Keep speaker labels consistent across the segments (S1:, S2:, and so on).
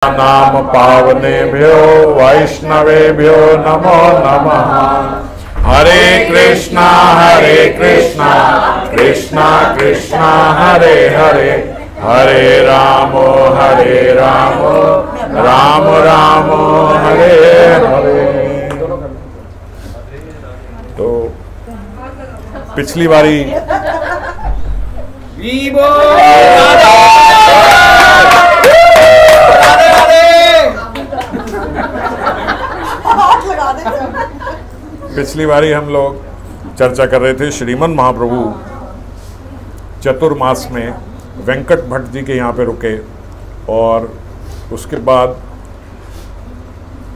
S1: नाम पावनेभ्यो वैष्णवेभ्यो नमो नमः। हरे कृष्णा कृष्णा कृष्णा हरे हरे, हरे राम राम राम हरे हरे। तो पिछली बारी हम लोग चर्चा कर रहे थे श्रीमन महाप्रभु चतुर्मास में वेंकट भट्ट जी के यहाँ पे रुके और उसके बाद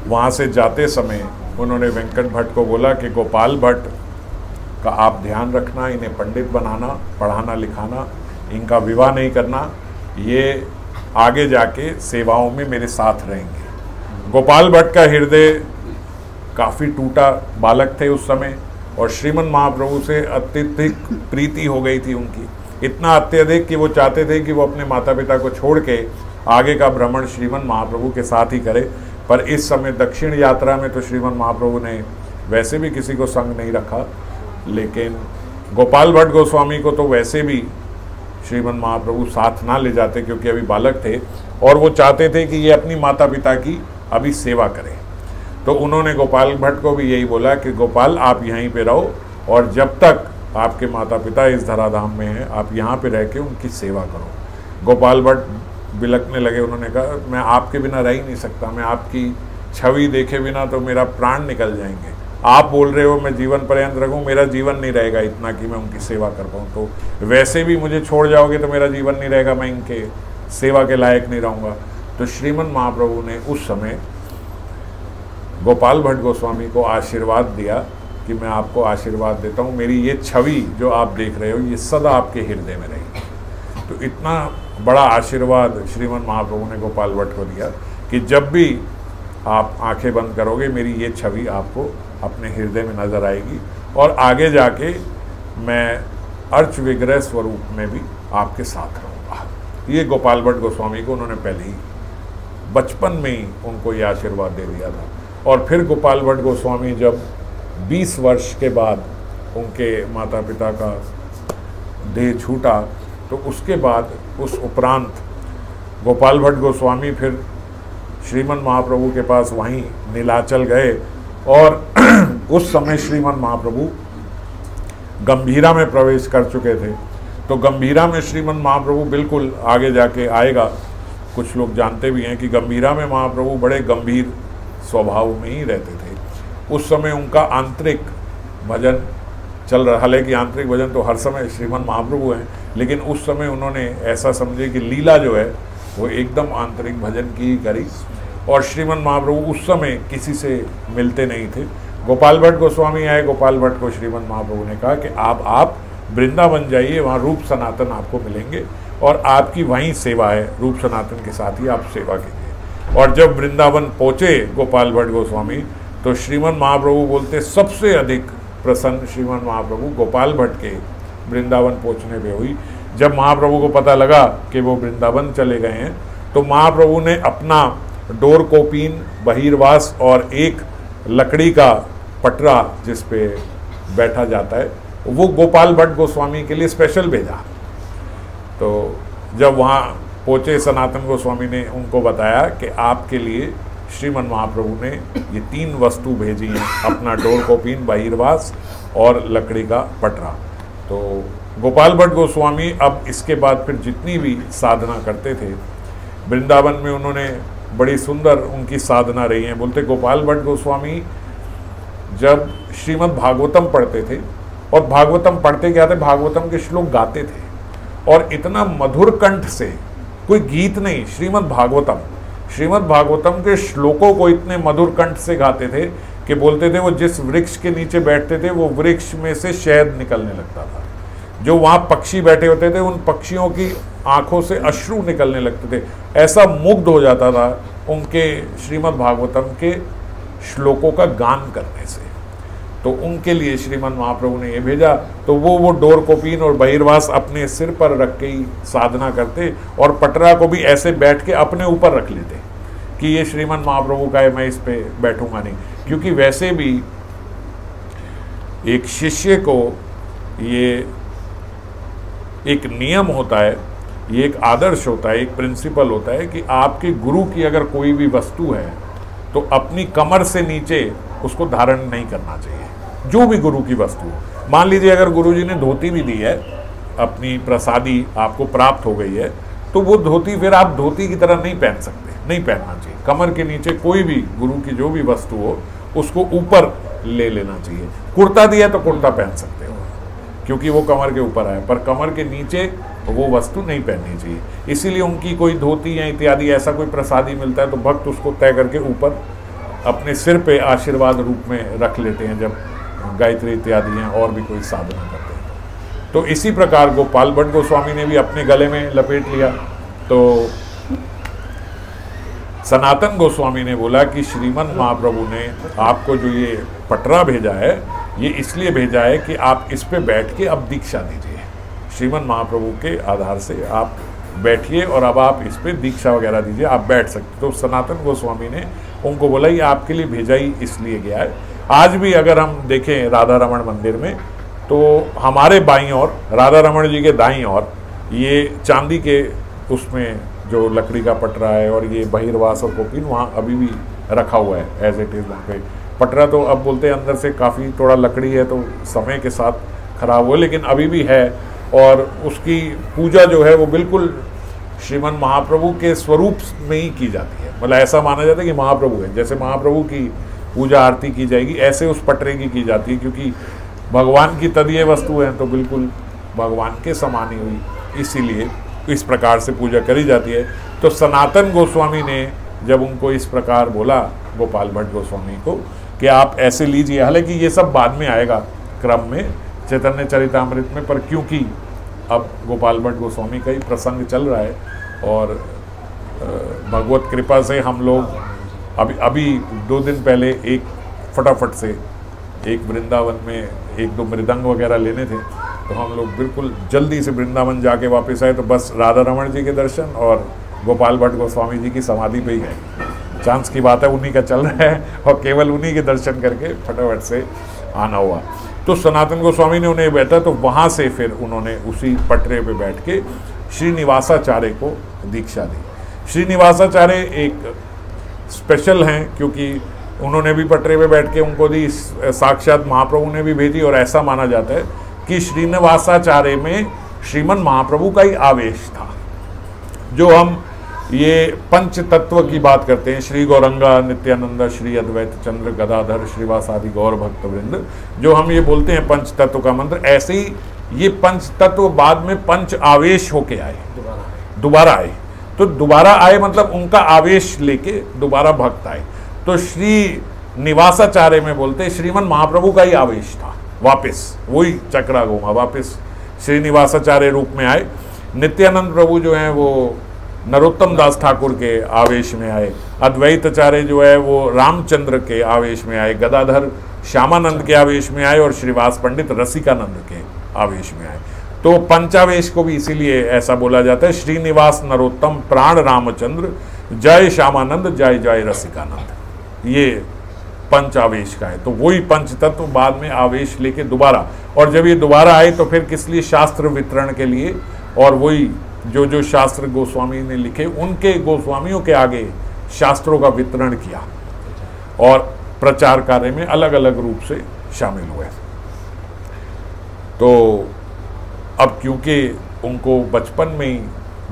S1: वहाँ से जाते समय उन्होंने वेंकट भट्ट को बोला कि गोपाल भट्ट का आप ध्यान रखना, इन्हें पंडित बनाना, पढ़ाना लिखाना, इनका विवाह नहीं करना, ये आगे जाके सेवाओं में मेरे साथ रहेंगे। गोपाल भट्ट का हृदय काफ़ी टूटा बालक थे उस समय और श्रीमन महाप्रभु से अत्यधिक प्रीति हो गई थी उनकी, इतना अत्यधिक कि वो चाहते थे कि वो अपने माता पिता को छोड़ के आगे का भ्रमण श्रीमन महाप्रभु के साथ ही करे। पर इस समय दक्षिण यात्रा में तो श्रीमन महाप्रभु ने वैसे भी किसी को संग नहीं रखा, लेकिन गोपाल भट्ट गोस्वामी को तो वैसे भी श्रीमन महाप्रभु साथ ना ले जाते क्योंकि अभी बालक थे और वो चाहते थे कि ये अपनी माता पिता की अभी सेवा करें। तो उन्होंने गोपाल भट्ट को भी यही बोला कि गोपाल आप यहीं पे रहो और जब तक आपके माता पिता इस धराधाम में हैं आप यहाँ पे रह के उनकी सेवा करो। गोपाल भट्ट बिलखने लगे, उन्होंने कहा मैं आपके बिना रह ही नहीं सकता, मैं आपकी छवि देखे बिना तो मेरा प्राण निकल जाएंगे। आप बोल रहे हो मैं जीवन पर्यंत रखूँ, मेरा जीवन नहीं रहेगा इतना कि मैं उनकी सेवा कर पाऊँ, तो वैसे भी मुझे छोड़ जाओगे तो मेरा जीवन नहीं रहेगा, मैं इनके सेवा के लायक नहीं रहूँगा। तो श्रीमन महाप्रभु ने उस समय गोपाल भट्ट गोस्वामी को आशीर्वाद दिया कि मैं आपको आशीर्वाद देता हूँ, मेरी ये छवि जो आप देख रहे हो ये सदा आपके हृदय में रहेगी। तो इतना बड़ा आशीर्वाद श्रीमन महाप्रभु ने गोपाल भट्ट को दिया कि जब भी आप आंखें बंद करोगे मेरी ये छवि आपको अपने हृदय में नज़र आएगी और आगे जाके मैं अर्च विग्रह स्वरूप में भी आपके साथ रहूँगा। ये गोपाल भट्ट गोस्वामी को उन्होंने पहले ही बचपन में ही उनको ये आशीर्वाद दे दिया था। और फिर गोपाल भट्ट गोस्वामी जब 20 वर्ष के बाद उनके माता पिता का देह छूटा तो उसके बाद उस उपरांत गोपाल भट्ट गोस्वामी फिर श्रीमन महाप्रभु के पास वहीं नीलाचल गए और उस समय श्रीमन महाप्रभु गंभीरा में प्रवेश कर चुके थे। तो गंभीरा में श्रीमन महाप्रभु बिल्कुल आगे जाके आएगा, कुछ लोग जानते भी हैं कि गंभीरा में महाप्रभु बड़े गंभीर स्वभाव में ही रहते थे। उस समय उनका आंतरिक भजन चल रहा, हालांकि आंतरिक भजन तो हर समय श्रीमन महाप्रभु हैं, लेकिन उस समय उन्होंने ऐसा समझे कि लीला जो है वो एकदम आंतरिक भजन की ही करी और श्रीमन महाप्रभु उस समय किसी से मिलते नहीं थे। गोपाल भट्ट गोस्वामी आए, गोपाल भट्ट को श्रीमन महाप्रभु ने कहा कि आप वृंदावन जाइए, वहाँ रूप सनातन आपको मिलेंगे और आपकी वहीं सेवा है, रूप सनातन के साथ ही आप सेवा कीजिए। और जब वृंदावन पहुँचे गोपाल भट्ट गोस्वामी तो श्रीमन महाप्रभु बोलते सबसे अधिक प्रसन्न श्रीमन महाप्रभु गोपाल भट्ट के वृंदावन पहुँचने पे हुई। जब महाप्रभु को पता लगा कि वो वृंदावन चले गए हैं तो महाप्रभु ने अपना डोर कोपीन, बहिर्वास और एक लकड़ी का पटरा जिस पे बैठा जाता है वो गोपाल भट्ट गोस्वामी के लिए स्पेशल भेजा। तो जब वहाँ पहुँचे सनातन गोस्वामी ने उनको बताया कि आपके लिए श्रीमन महाप्रभु ने ये 3 वस्तु भेजी हैं, अपना डोर कोपीन, बहिर्वास और लकड़ी का पटरा। तो गोपाल भट्ट गोस्वामी अब इसके बाद फिर जितनी भी साधना करते थे वृंदावन में उन्होंने बड़ी सुंदर उनकी साधना रही है। बोलते गोपाल भट्ट गोस्वामी जब श्रीमद् भागवतम पढ़ते थे और भागवतम पढ़ते क्या थे, भागवतम के श्लोक गाते थे और इतना मधुर कंठ से, कोई गीत नहीं, श्रीमद् भागवतम के श्लोकों को इतने मधुर कंठ से गाते थे कि बोलते थे वो जिस वृक्ष के नीचे बैठते थे वो वृक्ष में से शहद निकलने लगता था, जो वहाँ पक्षी बैठे होते थे उन पक्षियों की आंखों से अश्रु निकलने लगते थे, ऐसा मुग्ध हो जाता था उनके श्रीमद् भागवतम के श्लोकों का गान करने से। तो उनके लिए श्रीमन महाप्रभु ने ये भेजा, तो वो डोर कोपीन और बहिर्वास अपने सिर पर रख के ही साधना करते और पटरा को भी ऐसे बैठ के अपने ऊपर रख लेते कि ये श्रीमन महाप्रभु का है, मैं इस पे बैठूंगा नहीं। क्योंकि वैसे भी एक शिष्य को ये एक नियम होता है, ये एक आदर्श होता है, एक प्रिंसिपल होता है कि आपके गुरु की अगर कोई भी वस्तु है तो अपनी कमर से नीचे उसको धारण नहीं करना चाहिए, जो भी गुरु की वस्तु हो। मान लीजिए अगर गुरुजी ने धोती भी दी है, अपनी प्रसादी आपको प्राप्त हो गई है, तो वो धोती फिर आप धोती की तरह नहीं पहन सकते, नहीं पहनना चाहिए। कमर के नीचे कोई भी गुरु की जो भी वस्तु हो उसको ऊपर ले लेना चाहिए। कुर्ता दिया तो कुर्ता पहन सकते हो क्योंकि वो कमर के ऊपर आए, पर कमर के नीचे वो वस्तु नहीं पहननी चाहिए। इसीलिए उनकी कोई धोती या इत्यादि ऐसा कोई प्रसादी मिलता है तो भक्त उसको तय करके ऊपर अपने सिर पे आशीर्वाद रूप में रख लेते हैं जब गायत्री इत्यादि हैं और भी कोई साधना करते हैं। तो इसी प्रकार गोपाल भट्ट गोस्वामी ने भी अपने गले में लपेट लिया। तो सनातन गोस्वामी ने बोला कि श्रीमन महाप्रभु ने आपको जो ये पटरा भेजा है, ये इसलिए भेजा है कि आप इस पे बैठ के अब दीक्षा दीजिए। श्रीमन महाप्रभु के आधार से आप बैठिए और अब आप इस पे दीक्षा वगैरह दीजिए, आप बैठ सकते। तो सनातन गोस्वामी ने उनको बोला ये आपके लिए भेजा ही इसलिए गया है। आज भी अगर हम देखें राधा रमण मंदिर में तो हमारे बाईं ओर, राधा रमण जी के दाईं ओर ये चांदी के उसमें जो लकड़ी का पटरा है और ये बहिर्वास और कोपीन वहाँ अभी भी रखा हुआ है एज इट इज़। वहाँ पे पटरा तो अब बोलते हैं अंदर से काफ़ी थोड़ा लकड़ी है तो समय के साथ खराब हो, लेकिन अभी भी है। और उसकी पूजा जो है वो बिल्कुल श्रीमन महाप्रभु के स्वरूप में ही की जाती है। मतलब ऐसा माना जाता है कि महाप्रभु है, जैसे महाप्रभु की पूजा आरती की जाएगी ऐसे उस पटरे की जाती है, क्योंकि भगवान की तदीय वस्तु है तो बिल्कुल भगवान के समान ही हुई, इसीलिए इस प्रकार से पूजा करी जाती है। तो सनातन गोस्वामी ने जब उनको इस प्रकार बोला गोपाल भट्ट गोस्वामी को कि आप ऐसे लीजिए, हालांकि ये सब बाद में आएगा क्रम में चैतन्य चरितामृत में, पर क्योंकि अब गोपाल भट्ट गोस्वामी का ही प्रसंग चल रहा है और भगवत कृपा से हम लोग अभी 2 दिन पहले एक फटाफट से एक वृंदावन में 1-2 मृदंग वगैरह लेने थे, तो हम लोग बिल्कुल जल्दी से वृंदावन जाके वापस आए। तो बस राधा रमण जी के दर्शन और गोपाल भट्ट गोस्वामी जी की समाधि पे ही है, चांस की बात है उन्हीं का चल रहा है और केवल उन्हीं के दर्शन करके फटाफट से आना हुआ। तो सनातन गोस्वामी ने उन्हें बैठा, तो वहाँ से फिर उन्होंने उसी पटरे पे बैठ के श्रीनिवासाचार्य को दीक्षा दी। श्रीनिवासाचार्य एक स्पेशल हैं क्योंकि उन्होंने भी पटरे पे बैठ के उनको दी, साक्षात महाप्रभु ने भी भेजी। और ऐसा माना जाता है कि श्रीनिवासाचार्य में श्रीमन महाप्रभु का ही आवेश था। जो हम ये पंच तत्व की बात करते हैं, श्री गौरंगा, नित्यानंद, श्री अद्वैत चंद्र, गदाधर, श्रीवास आदि गौर भक्त वृंद, जो हम ये बोलते हैं पंच तत्व का मंत्र, ऐसे ही ये पंच तत्व बाद में पंच आवेश होके आए, दोबारा आए। तो दोबारा आए मतलब उनका आवेश लेके दोबारा भक्त आए। तो श्री निवासाचार्य में बोलते श्रीमन महाप्रभु का ही आवेश था, वापस वही चक्रा घूमा, वापस श्रीनिवासाचार्य रूप में आए। नित्यानंद प्रभु जो हैं वो नरोत्तम दास ठाकुर के आवेश में आए, अद्वैताचार्य जो है वो रामचंद्र के आवेश में आए, गदाधर श्यामानंद के आवेश में आए और श्रीवास पंडित रसिकानंद के आवेश में आए। तो पंचावेश को भी इसीलिए ऐसा बोला जाता है, श्रीनिवास नरोत्तम प्राण रामचंद्र जय श्यामानंद जय जय रसिकानंद, ये पंचावेश का है। तो वही पंच तत्व बाद में आवेश लेके दोबारा, और जब ये दोबारा आए तो फिर किस लिए? शास्त्र वितरण के लिए। और वही जो शास्त्र गोस्वामी ने लिखे उनके गोस्वामियों के आगे शास्त्रों का वितरण किया और प्रचार कार्य में अलग अलग रूप से शामिल हुए। तो अब क्योंकि उनको बचपन में ही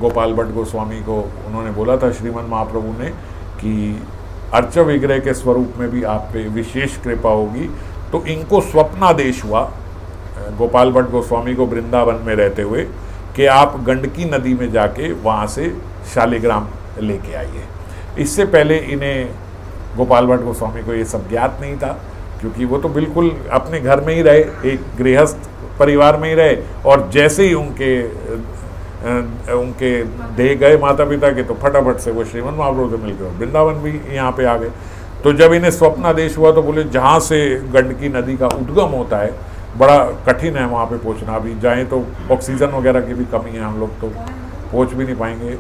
S1: गोपाल भट्ट गोस्वामी को उन्होंने बोला था श्रीमन महाप्रभु ने कि अर्च विग्रह के स्वरूप में भी आप पे विशेष कृपा होगी, तो इनको स्वप्नादेश हुआ गोपाल भट्ट गोस्वामी को वृंदावन में रहते हुए कि आप गंडकी नदी में जाके वहाँ से शालिग्राम लेके आइए। इससे पहले इन्हें गोपाल भट्ट गोस्वामी को ये सब ज्ञात नहीं था, क्योंकि वो तो बिल्कुल अपने घर में ही रहे, एक गृहस्थ परिवार में ही रहे, और जैसे ही उनके दे गए माता पिता के, तो फटाफट से वो श्रीमन महाप्रभु से मिल गए, वृंदावन भी यहाँ पे आ गए। तो जब इन्हें स्वप्नादेश हुआ तो बोले जहाँ से गंडकी नदी का उद्गम होता है बड़ा कठिन है वहाँ पे पहुँचना, अभी जाएं तो ऑक्सीजन वगैरह की भी कमी है, हम लोग तो पहुँच भी नहीं पाएंगे।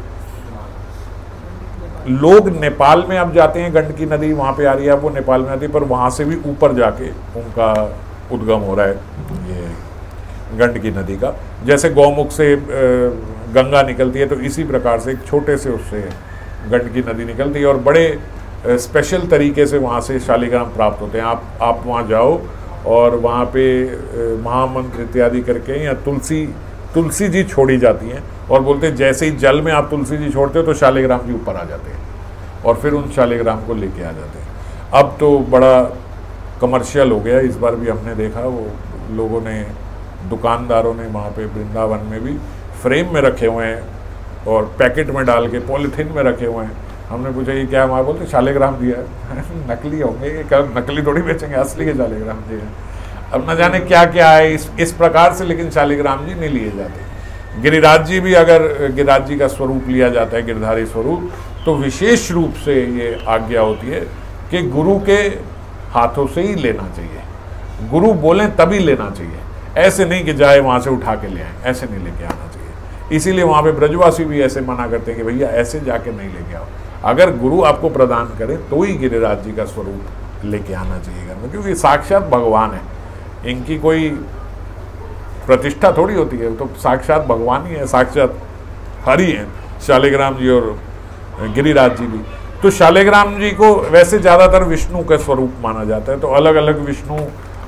S1: लोग नेपाल में अब जाते हैं, गंडकी नदी वहाँ पे आ रही है, अब वो नेपाल में आती है, पर वहाँ से भी ऊपर जाके उनका उद्गम हो रहा है ये गंडकी नदी का। जैसे गौमुख से गंगा निकलती है, तो इसी प्रकार से एक छोटे से उससे गंडकी नदी निकलती है और बड़े स्पेशल तरीके से वहाँ से शालिग्राम प्राप्त होते हैं। आप वहाँ जाओ और वहाँ पे महामंत्र इत्यादि करके या तुलसी जी छोड़ी जाती हैं और बोलते हैं जैसे ही जल में आप तुलसी जी छोड़ते हो तो शालिग्राम जी ऊपर आ जाते हैं और फिर उन शालिग्राम को लेके आ जाते हैं। अब तो बड़ा कमर्शियल हो गया, इस बार भी हमने देखा वो लोगों ने, दुकानदारों ने वहाँ पे वृंदावन में भी फ्रेम में रखे हुए हैं और पैकेट में डाल के पॉलीथीन में रखे हुए हैं। हमने पूछा ये क्या, हमारे बोलते शालिग्राम दिया है नकली होंगे, क्या नकली थोड़ी बेचेंगे, असली के शालिग्राम दिए हैं। अब न जाने क्या क्या है इस प्रकार से, लेकिन शालिग्राम जी नहीं लिए जाते। गिरिराज जी भी, अगर गिरिराज जी का स्वरूप लिया जाता है, गिरधारी स्वरूप, तो विशेष रूप से ये आज्ञा होती है कि गुरु के हाथों से ही लेना चाहिए, गुरु बोलें तभी लेना चाहिए, ऐसे नहीं कि जाए वहाँ से उठा के ले आए, ऐसे नहीं लेके आना चाहिए। इसीलिए वहाँ पे ब्रजवासी भी ऐसे मना करते हैं कि भैया ऐसे जाके नहीं लेके आओ, अगर गुरु आपको प्रदान करे तो ही गिरिराज जी का स्वरूप लेके आना चाहिए घर में, क्योंकि साक्षात भगवान है, इनकी कोई प्रतिष्ठा थोड़ी होती है, तो साक्षात भगवान ही है, साक्षात हरि हैं शालिग्राम जी और गिरिराज जी भी। तो शालिग्राम जी को वैसे ज़्यादातर विष्णु का स्वरूप माना जाता है, तो अलग अलग विष्णु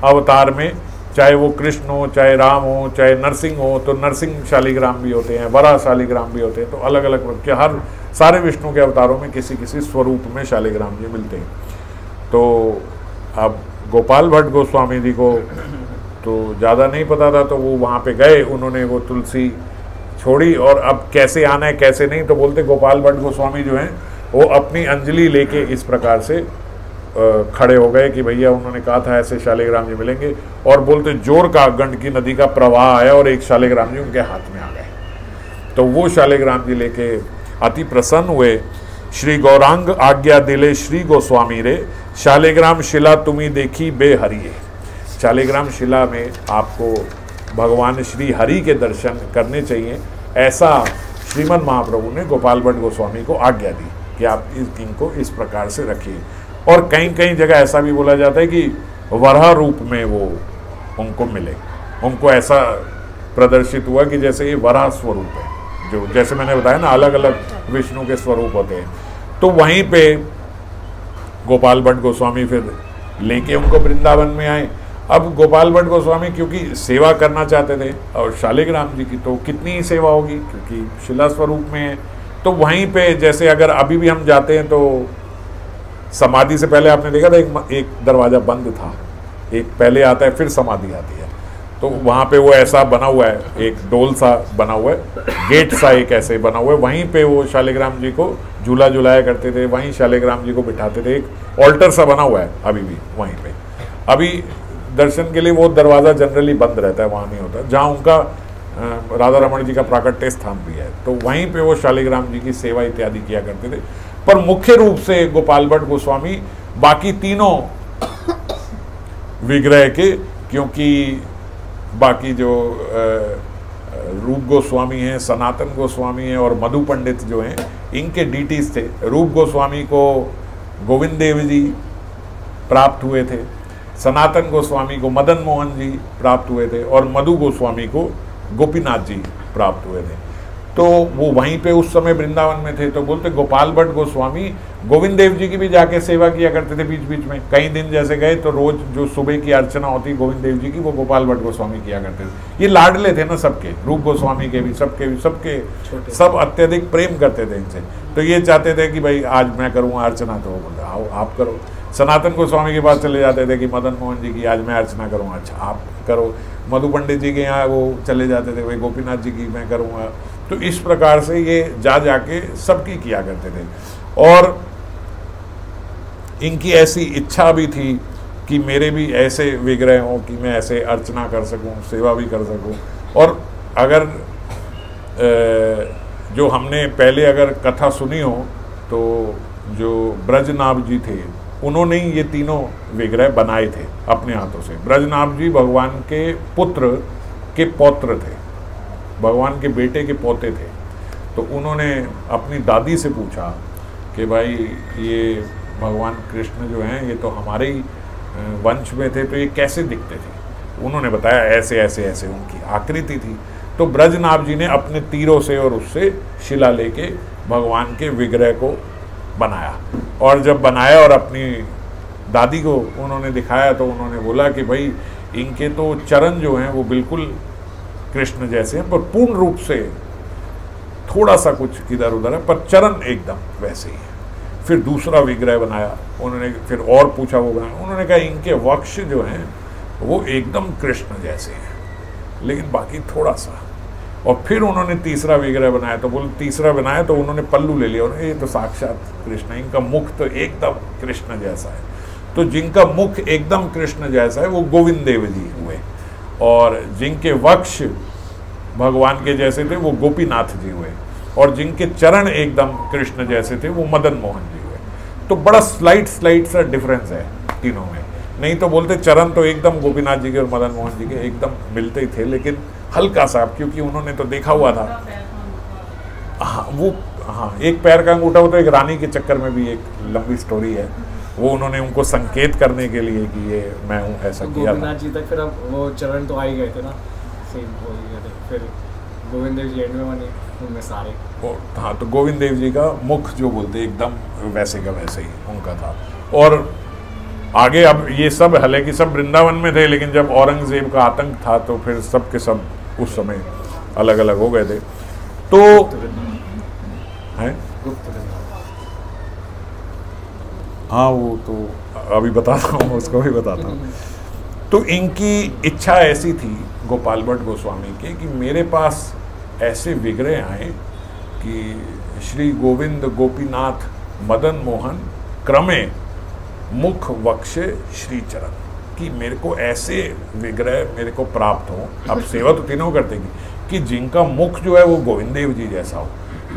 S1: अवतार में, चाहे वो कृष्ण हो, चाहे राम हो, चाहे नरसिंह हो, तो नरसिंह शालिग्राम भी होते हैं, वराह शालिग्राम भी होते हैं। तो अलग अलग के हर सारे विष्णु के अवतारों में किसी किसी स्वरूप में शालिग्राम जी मिलते हैं। तो अब गोपाल भट्ट गोस्वामी जी को तो ज़्यादा नहीं पता था, तो वो वहाँ पे गए, उन्होंने वो तुलसी छोड़ी और अब कैसे आना है कैसे नहीं, तो बोलते गोपाल भट्ट गोस्वामी जो हैं वो अपनी अंजलि लेके इस प्रकार से खड़े हो गए कि भैया उन्होंने कहा था ऐसे शालिग्राम जी मिलेंगे, और बोलते जोर का गंडकी नदी का प्रवाह आया और एक शालिग्राम जी उनके हाथ में आ गए। तो वो शालिग्राम जी लेके अति प्रसन्न हुए। श्री गौरांग आज्ञा दिले श्री गोस्वामी रे, शालिग्राम शिला तुम्ही देखी बेहरिये। शालिग्राम शिला में आपको भगवान श्री हरि के दर्शन करने चाहिए, ऐसा श्रीमद् महाप्रभु ने गोपाल भट्ट गोस्वामी को आज्ञा दी कि आप इनको इस प्रकार से रखिए। और कहीं कहीं जगह ऐसा भी बोला जाता है कि वराह रूप में वो उनको मिले, उनको ऐसा प्रदर्शित हुआ कि जैसे ये वराह स्वरूप है, जो जैसे मैंने बताया ना अलग अलग विष्णु के स्वरूप होते हैं। तो वहीं पे गोपाल भट्ट गोस्वामी फिर लेके उनको वृंदावन में आए। अब गोपाल भट्ट गोस्वामी क्योंकि सेवा करना चाहते थे, और शालिग्राम जी की तो कितनी ही सेवा होगी क्योंकि शिला स्वरूप में है, तो वहीं पे जैसे अगर अभी भी हम जाते हैं तो समाधि से पहले आपने देखा था एक दरवाज़ा बंद था, एक पहले आता है फिर समाधि आती है, तो वहाँ पे वो ऐसा बना हुआ है, एक डोल सा बना हुआ है, गेट सा एक ऐसे बना हुआ है, वहीं पे वो शालिग्राम जी को झूला झुलाया करते थे, वहीं शालिग्राम जी को बिठाते थे। एक ऑल्टर सा बना हुआ है अभी भी वहीं पे। अभी दर्शन के लिए वो दरवाज़ा जनरली बंद रहता है, वहाँ नहीं होता, जहाँ उनका राधा रमण जी का प्राकट्य स्थान भी है, तो वहीं पे वो शालिग्राम जी की सेवा इत्यादि किया करते थे। पर मुख्य रूप से गोपाल भट्ट गोस्वामी बाकी तीनों विग्रह के, क्योंकि बाकी जो रूप गोस्वामी हैं, सनातन गोस्वामी हैं और मधु पंडित जो हैं, इनके डीटीज थे। रूप गोस्वामी को गोविंद देव जी प्राप्त हुए थे, सनातन गोस्वामी को मदन मोहन जी प्राप्त हुए थे, और मधु गोस्वामी को गोपीनाथ जी प्राप्त हुए थे। तो वो वहीं पे उस समय वृंदावन में थे। तो बोलते गोपाल भट्ट गोस्वामी गोविंद देव जी की भी जाके सेवा किया करते थे बीच बीच में। कई दिन जैसे गए तो रोज जो सुबह की अर्चना होती गोविंद देव जी की, वो गोपाल भट्ट गोस्वामी किया करते थे। ये लाडले थे ना सबके, रूप गोस्वामी के भी, सबके सब अत्यधिक प्रेम करते थे इनसे। तो ये चाहते थे कि भाई आज मैं करूँगा अर्चना, तो बोलते आओ आप करो। सनातन गोस्वामी के पास चले जाते थे कि मदन मोहन जी की आज मैं अर्चना करूँगा, अच्छा आप करो। मधु पंडित जी के यहाँ वो चले जाते थे, भाई गोपीनाथ जी की मैं करूँगा। तो इस प्रकार से ये जाके सबकी किया करते थे। और इनकी ऐसी इच्छा भी थी कि मेरे भी ऐसे विग्रह हों कि मैं ऐसे अर्चना कर सकूं, सेवा भी कर सकूं। और अगर जो हमने पहले अगर कथा सुनी हो तो जो ब्रजनाभ जी थे उन्होंने ही ये तीनों विग्रह बनाए थे अपने हाथों से। ब्रजनाभ जी भगवान के पुत्र के पौत्र थे, भगवान के बेटे के पोते थे। तो उन्होंने अपनी दादी से पूछा कि भाई ये भगवान कृष्ण जो हैं ये तो हमारे ही वंश में थे, तो ये कैसे दिखते थे। उन्होंने बताया ऐसे ऐसे ऐसे उनकी आकृति थी। तो ब्रजनाभ जी ने अपने तीरों से और उससे शिला लेके भगवान के विग्रह को बनाया, और जब बनाया और अपनी दादी को उन्होंने दिखाया तो उन्होंने बोला कि भाई इनके तो चरण जो हैं वो बिल्कुल कृष्ण जैसे हैं, पर पूर्ण रूप से थोड़ा सा कुछ इधर उधर है, पर चरण एकदम वैसे ही है। फिर दूसरा विग्रह बनाया उन्होंने, फिर और पूछा वो बनाया, उन्होंने कहा इनके वक्ष जो हैं वो एकदम कृष्ण जैसे हैं लेकिन बाकी थोड़ा सा। और फिर उन्होंने तीसरा विग्रह बनाया, तो बोले तीसरा बनाया तो उन्होंने पल्लू ले लिया, उन्होंने ये तो साक्षात कृष्ण, इनका मुख तो एकदम कृष्ण जैसा है। तो जिनका मुख एकदम कृष्ण जैसा है वो गोविंद देव जी हुए, और जिनके वक्ष भगवान के जैसे थे वो गोपीनाथ जी हुए, और जिनके चरण एकदम कृष्ण जैसे थे वो मदन मोहन जी हुए। तो बड़ा स्लाइट सा डिफरेंस है तीनों में। नहीं तो बोलते चरण तो एकदम गोपीनाथ जी के और मदन मोहन जी के एकदम मिलते ही थे, लेकिन हल्का सा, क्योंकि उन्होंने तो देखा हुआ था। हाँ वो, हाँ एक पैर का अंगूठा हो तो एक रानी के चक्कर में भी एक लंबी स्टोरी है, वो उन्होंने उनको संकेत करने के लिए कि ये मैं हूँ, ऐसा किया था।
S2: गोपीनाथ जी तक फिर अब वो चरण तो आ ही गए थे ना, सेम हो ही गए थे। फिर गोविंद देव जी एंड में बने उनमें सारे।
S1: हाँ तो गोविंद देव जी का मुख जो बोलते एकदम वैसे का वैसे ही उनका था। और आगे अब ये सब हालांकि सब वृंदावन में थे, लेकिन जब औरंगजेब का आतंक था तो फिर सब के सब उस समय अलग अलग हो गए थे। तो हैं हाँ वो तो अभी बताता हूँ, उसको भी बताता हूँ। तो इनकी इच्छा ऐसी थी गोपाल भट्ट गोस्वामी के कि मेरे पास ऐसे विग्रह आए कि श्री गोविंद गोपीनाथ मदन मोहन क्रमे मुख वक्षे श्री चरण, कि मेरे को ऐसे विग्रह मेरे को प्राप्त हो। अब सेवा तो तीनों करते कि जिनका मुख जो है वो गोविंद देव जी जैसा हो,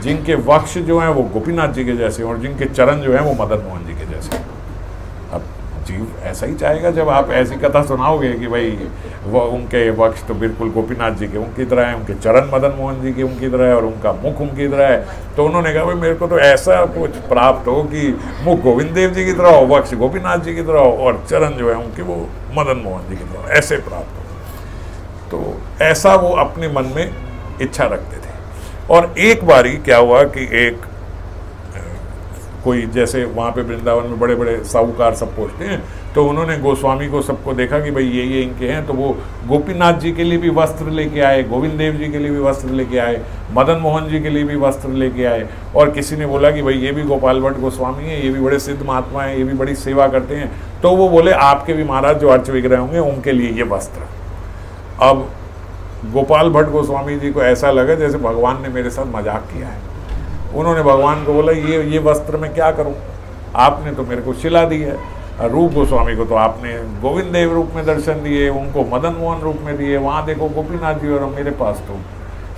S1: जिनके वक्ष जो हैं वो गोपीनाथ जी के जैसे हो, और जिनके चरण जो हैं वो मदन मोहन जी के जैसे हो। अब जीव ऐसा ही चाहेगा जब आप ऐसी कथा सुनाओगे कि भाई वो उनके वक्ष तो बिल्कुल गोपीनाथ जी के उनकी तरह है, उनके चरण मदन मोहन जी के उनकी तरह है, और उनका मुख उनकी तरह है। तो उन्होंने कहा भाई मेरे को तो ऐसा कुछ प्राप्त हो कि मुख गोविंद देव जी की तरह हो, वक्ष गोपीनाथ जी की तरह हो, और चरण जो है उनके वो मदन मोहन जी की तरह ऐसे प्राप्त हो। तो ऐसा वो अपने मन में इच्छा रखते थे। और एक बारी क्या हुआ कि एक कोई जैसे वहाँ पे वृंदावन में बड़े बड़े साहूकार सब पहुँचते हैं, तो उन्होंने गोस्वामी को सबको देखा कि भाई ये इनके हैं, तो वो गोपीनाथ जी के लिए भी वस्त्र लेके आए, गोविंद देव जी के लिए भी वस्त्र लेके आए, मदन मोहन जी के लिए भी वस्त्र लेके आए। और किसी ने बोला कि भाई ये भी गोपाल भट्ट गोस्वामी हैं, ये भी बड़े सिद्ध महात्मा हैं, ये भी बड़ी सेवा करते हैं, तो वो बोले आपके भी महाराज जो अर्च विग्रह होंगे उनके लिए ये वस्त्र। अब गोपाल भट्ट गोस्वामी जी को ऐसा लगा जैसे भगवान ने मेरे साथ मजाक किया है। उन्होंने भगवान को बोला ये वस्त्र मैं क्या करूं, आपने तो मेरे को शिला दी है। रूप गोस्वामी को तो आपने गोविंद देव रूप में दर्शन दिए, उनको मदन मोहन रूप में दिए, वहाँ देखो गोपीनाथ जी, और मेरे पास तो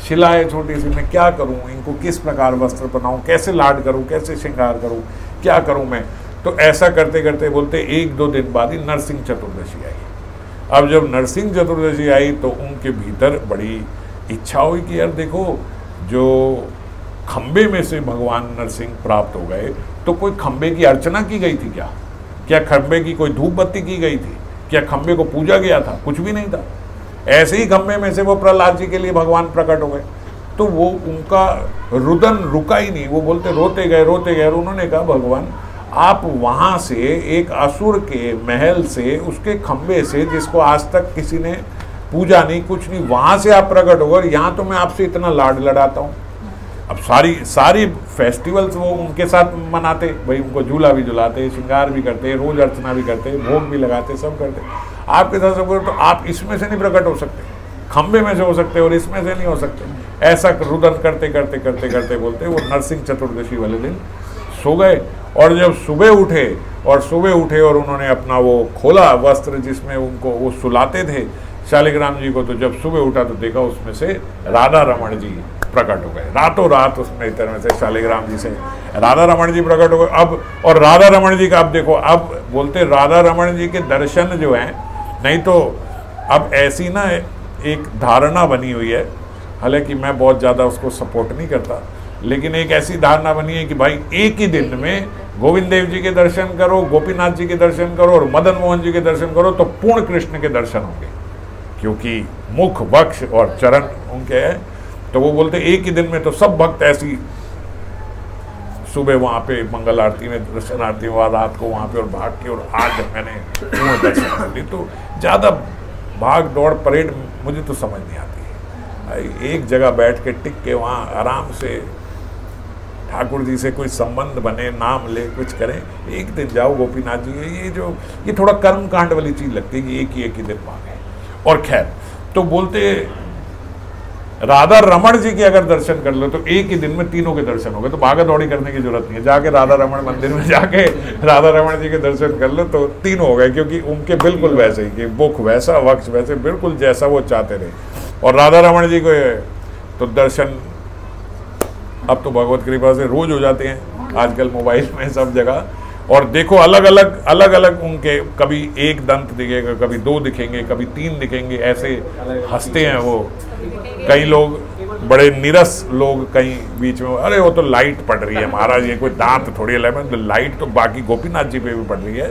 S1: शिला है छोटी सी, मैं क्या करूं, इनको किस प्रकार वस्त्र पहनाऊं, कैसे लाड करूं, कैसे श्रृंगार करूं, क्या करूं मैं। तो ऐसा करते करते बोलते 1-2 दिन बाद ही नरसिंह चतुर्दशी आई। अब जब नरसिंह चतुर्दशी आई तो उनके भीतर बड़ी इच्छा हुई कि यार देखो, जो खंबे में से भगवान नरसिंह प्राप्त हो गए, तो कोई खंबे की अर्चना की गई थी क्या खंबे की कोई धूप बत्ती की गई थी क्या, खंबे को पूजा गया था? कुछ भी नहीं था। ऐसे ही खंबे में से वो प्रहलाद जी के लिए भगवान प्रकट हो गए। तो वो उनका रुदन रुका ही नहीं, वो बोलते रोते गए। और उन्होंने कहा भगवान आप वहाँ से एक असुर के महल से, उसके खंबे से, जिसको आज तक किसी ने पूजा नहीं कुछ नहीं, वहाँ से आप प्रकट हो गए, यहाँ तो मैं आपसे इतना लाड लड़ाता हूँ। अब सारी फेस्टिवल्स वो उनके साथ मनाते, भाई उनको झूला भी झुलाते, श्रृंगार भी करते, रोज अर्चना भी करते, भोग भी लगाते, सब करते। आपके साथ सब करते, तो आप इसमें से नहीं प्रकट हो सकते, खंबे में से हो सकते और इसमें से नहीं हो सकते। ऐसा रुदन करते करते करते करते बोलते वो नरसिंह चतुर्दशी वाले दिन सो गए। और जब सुबह उठे और उन्होंने अपना वो खोला वस्त्र जिसमें उनको वो सुलाते थे शालिग्राम जी को, तो जब सुबह उठा तो देखा उसमें से राधा रमण जी प्रकट हो गए। रातों रात उसमें इस तरह से शालिग्राम जी से राधा रमण जी प्रकट हो गए। अब और राधा रमण जी का अब देखो, अब बोलते राधा रमण जी के दर्शन जो हैं, नहीं तो अब ऐसी ना एक धारणा बनी हुई है, हालांकि मैं बहुत ज़्यादा उसको सपोर्ट नहीं करता, लेकिन एक ऐसी धारणा बनी है कि भाई एक ही दिन में गोविंद देव जी के दर्शन करो, गोपीनाथ जी के दर्शन करो और मदन मोहन जी के दर्शन करो तो पूर्ण कृष्ण के दर्शन होंगे, क्योंकि मुख, वक्ष और चरण उनके हैं। तो वो बोलते एक ही दिन में तो सब भक्त ऐसी सुबह वहाँ पे मंगल आरती में, दर्शन आरती में, रात को वहाँ पे और भाग के, और आज मैंने पूर्ण दर्शन कर ली। तो ज़्यादा भाग दौड़ परेड मुझे तो समझ नहीं आती है। एक जगह बैठ के टिक के वहाँ आराम से ठाकुर जी से कोई संबंध बने, नाम ले, कुछ करें, एक दिन जाओ गोपीनाथ जी। ये थोड़ा कर्म कांड वाली चीज़ लगती है कि एक ही दिन मांगे। और खैर, तो बोलते राधा रमण जी के अगर दर्शन कर लो तो एक ही दिन में तीनों के दर्शन हो गए, तो भागा दौड़ी करने की जरूरत नहीं है। जाके राधा रमण मंदिर में जाके राधा रमण जी के दर्शन कर लो तो तीनों हो गए, क्योंकि उनके बिल्कुल वैसे ही कि मुख वैसा, वक्ष वैसे, बिल्कुल जैसा वो चाहते रहे। और राधा रमण जी को तो दर्शन अब तो भगवत कृपा से रोज हो जाते हैं आजकल मोबाइल में सब जगह। और देखो अलग अलग उनके, कभी एक दंत दिखेगा, कभी दो दिखेंगे, कभी तीन दिखेंगे, ऐसे हंसते हैं वो। कई लोग बड़े निरस लोग कहीं बीच में, अरे वो तो लाइट पड़ रही है महाराज, ये कोई दांत थोड़ी है। तो लाइट तो बाकी गोपीनाथ जी पे भी पड़ रही है,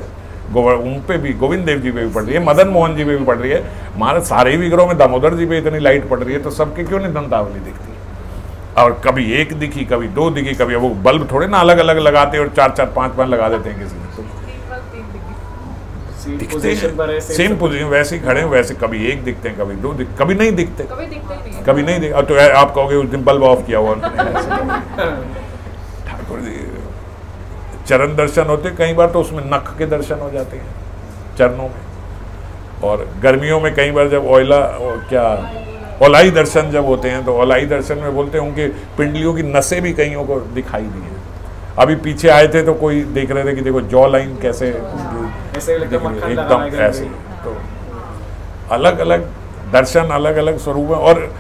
S1: उन पे भी, गोविंद देव जी पे भी पड़ रही है, मदन मोहन जी पे भी पड़ रही है। महाराज सारे विग्रहों में दामोदर जी पे इतनी लाइट पड़ रही है, तो सबके क्यों नहीं दंतावली दिखती? और कभी एक दिखी, कभी दो दिखी, कभी वो बल्ब थोड़े ना अलग अलग लगाते और 4-4, 5-5 लगा देते हैं किसी ने, तो दिखते हैं सेम पोजीशन, वैसे ही खड़े हैं, वैसे कभी एक दिखते हैं, कभी दो कभी नहीं दिखते, कभी नहीं दिखते। तो आप कहोगे उस दिन बल्ब ऑफ किया हुआ। ठाकुर जी चरण दर्शन होते कई बार, तो उसमें नख के दर्शन हो जाते हैं चरणों में। और गर्मियों में कई बार जब औलाई दर्शन जब होते हैं, तो औलाई दर्शन में बोलते हैं उनके पिंडलियों की नसें भी कईयों को दिखाई दी हैं। अभी पीछे आए थे तो कोई देख रहे थे कि देखो जॉ लाइन कैसे एकदम ऐसे। तो अलग अलग दर्शन, अलग अलग स्वरूप है। और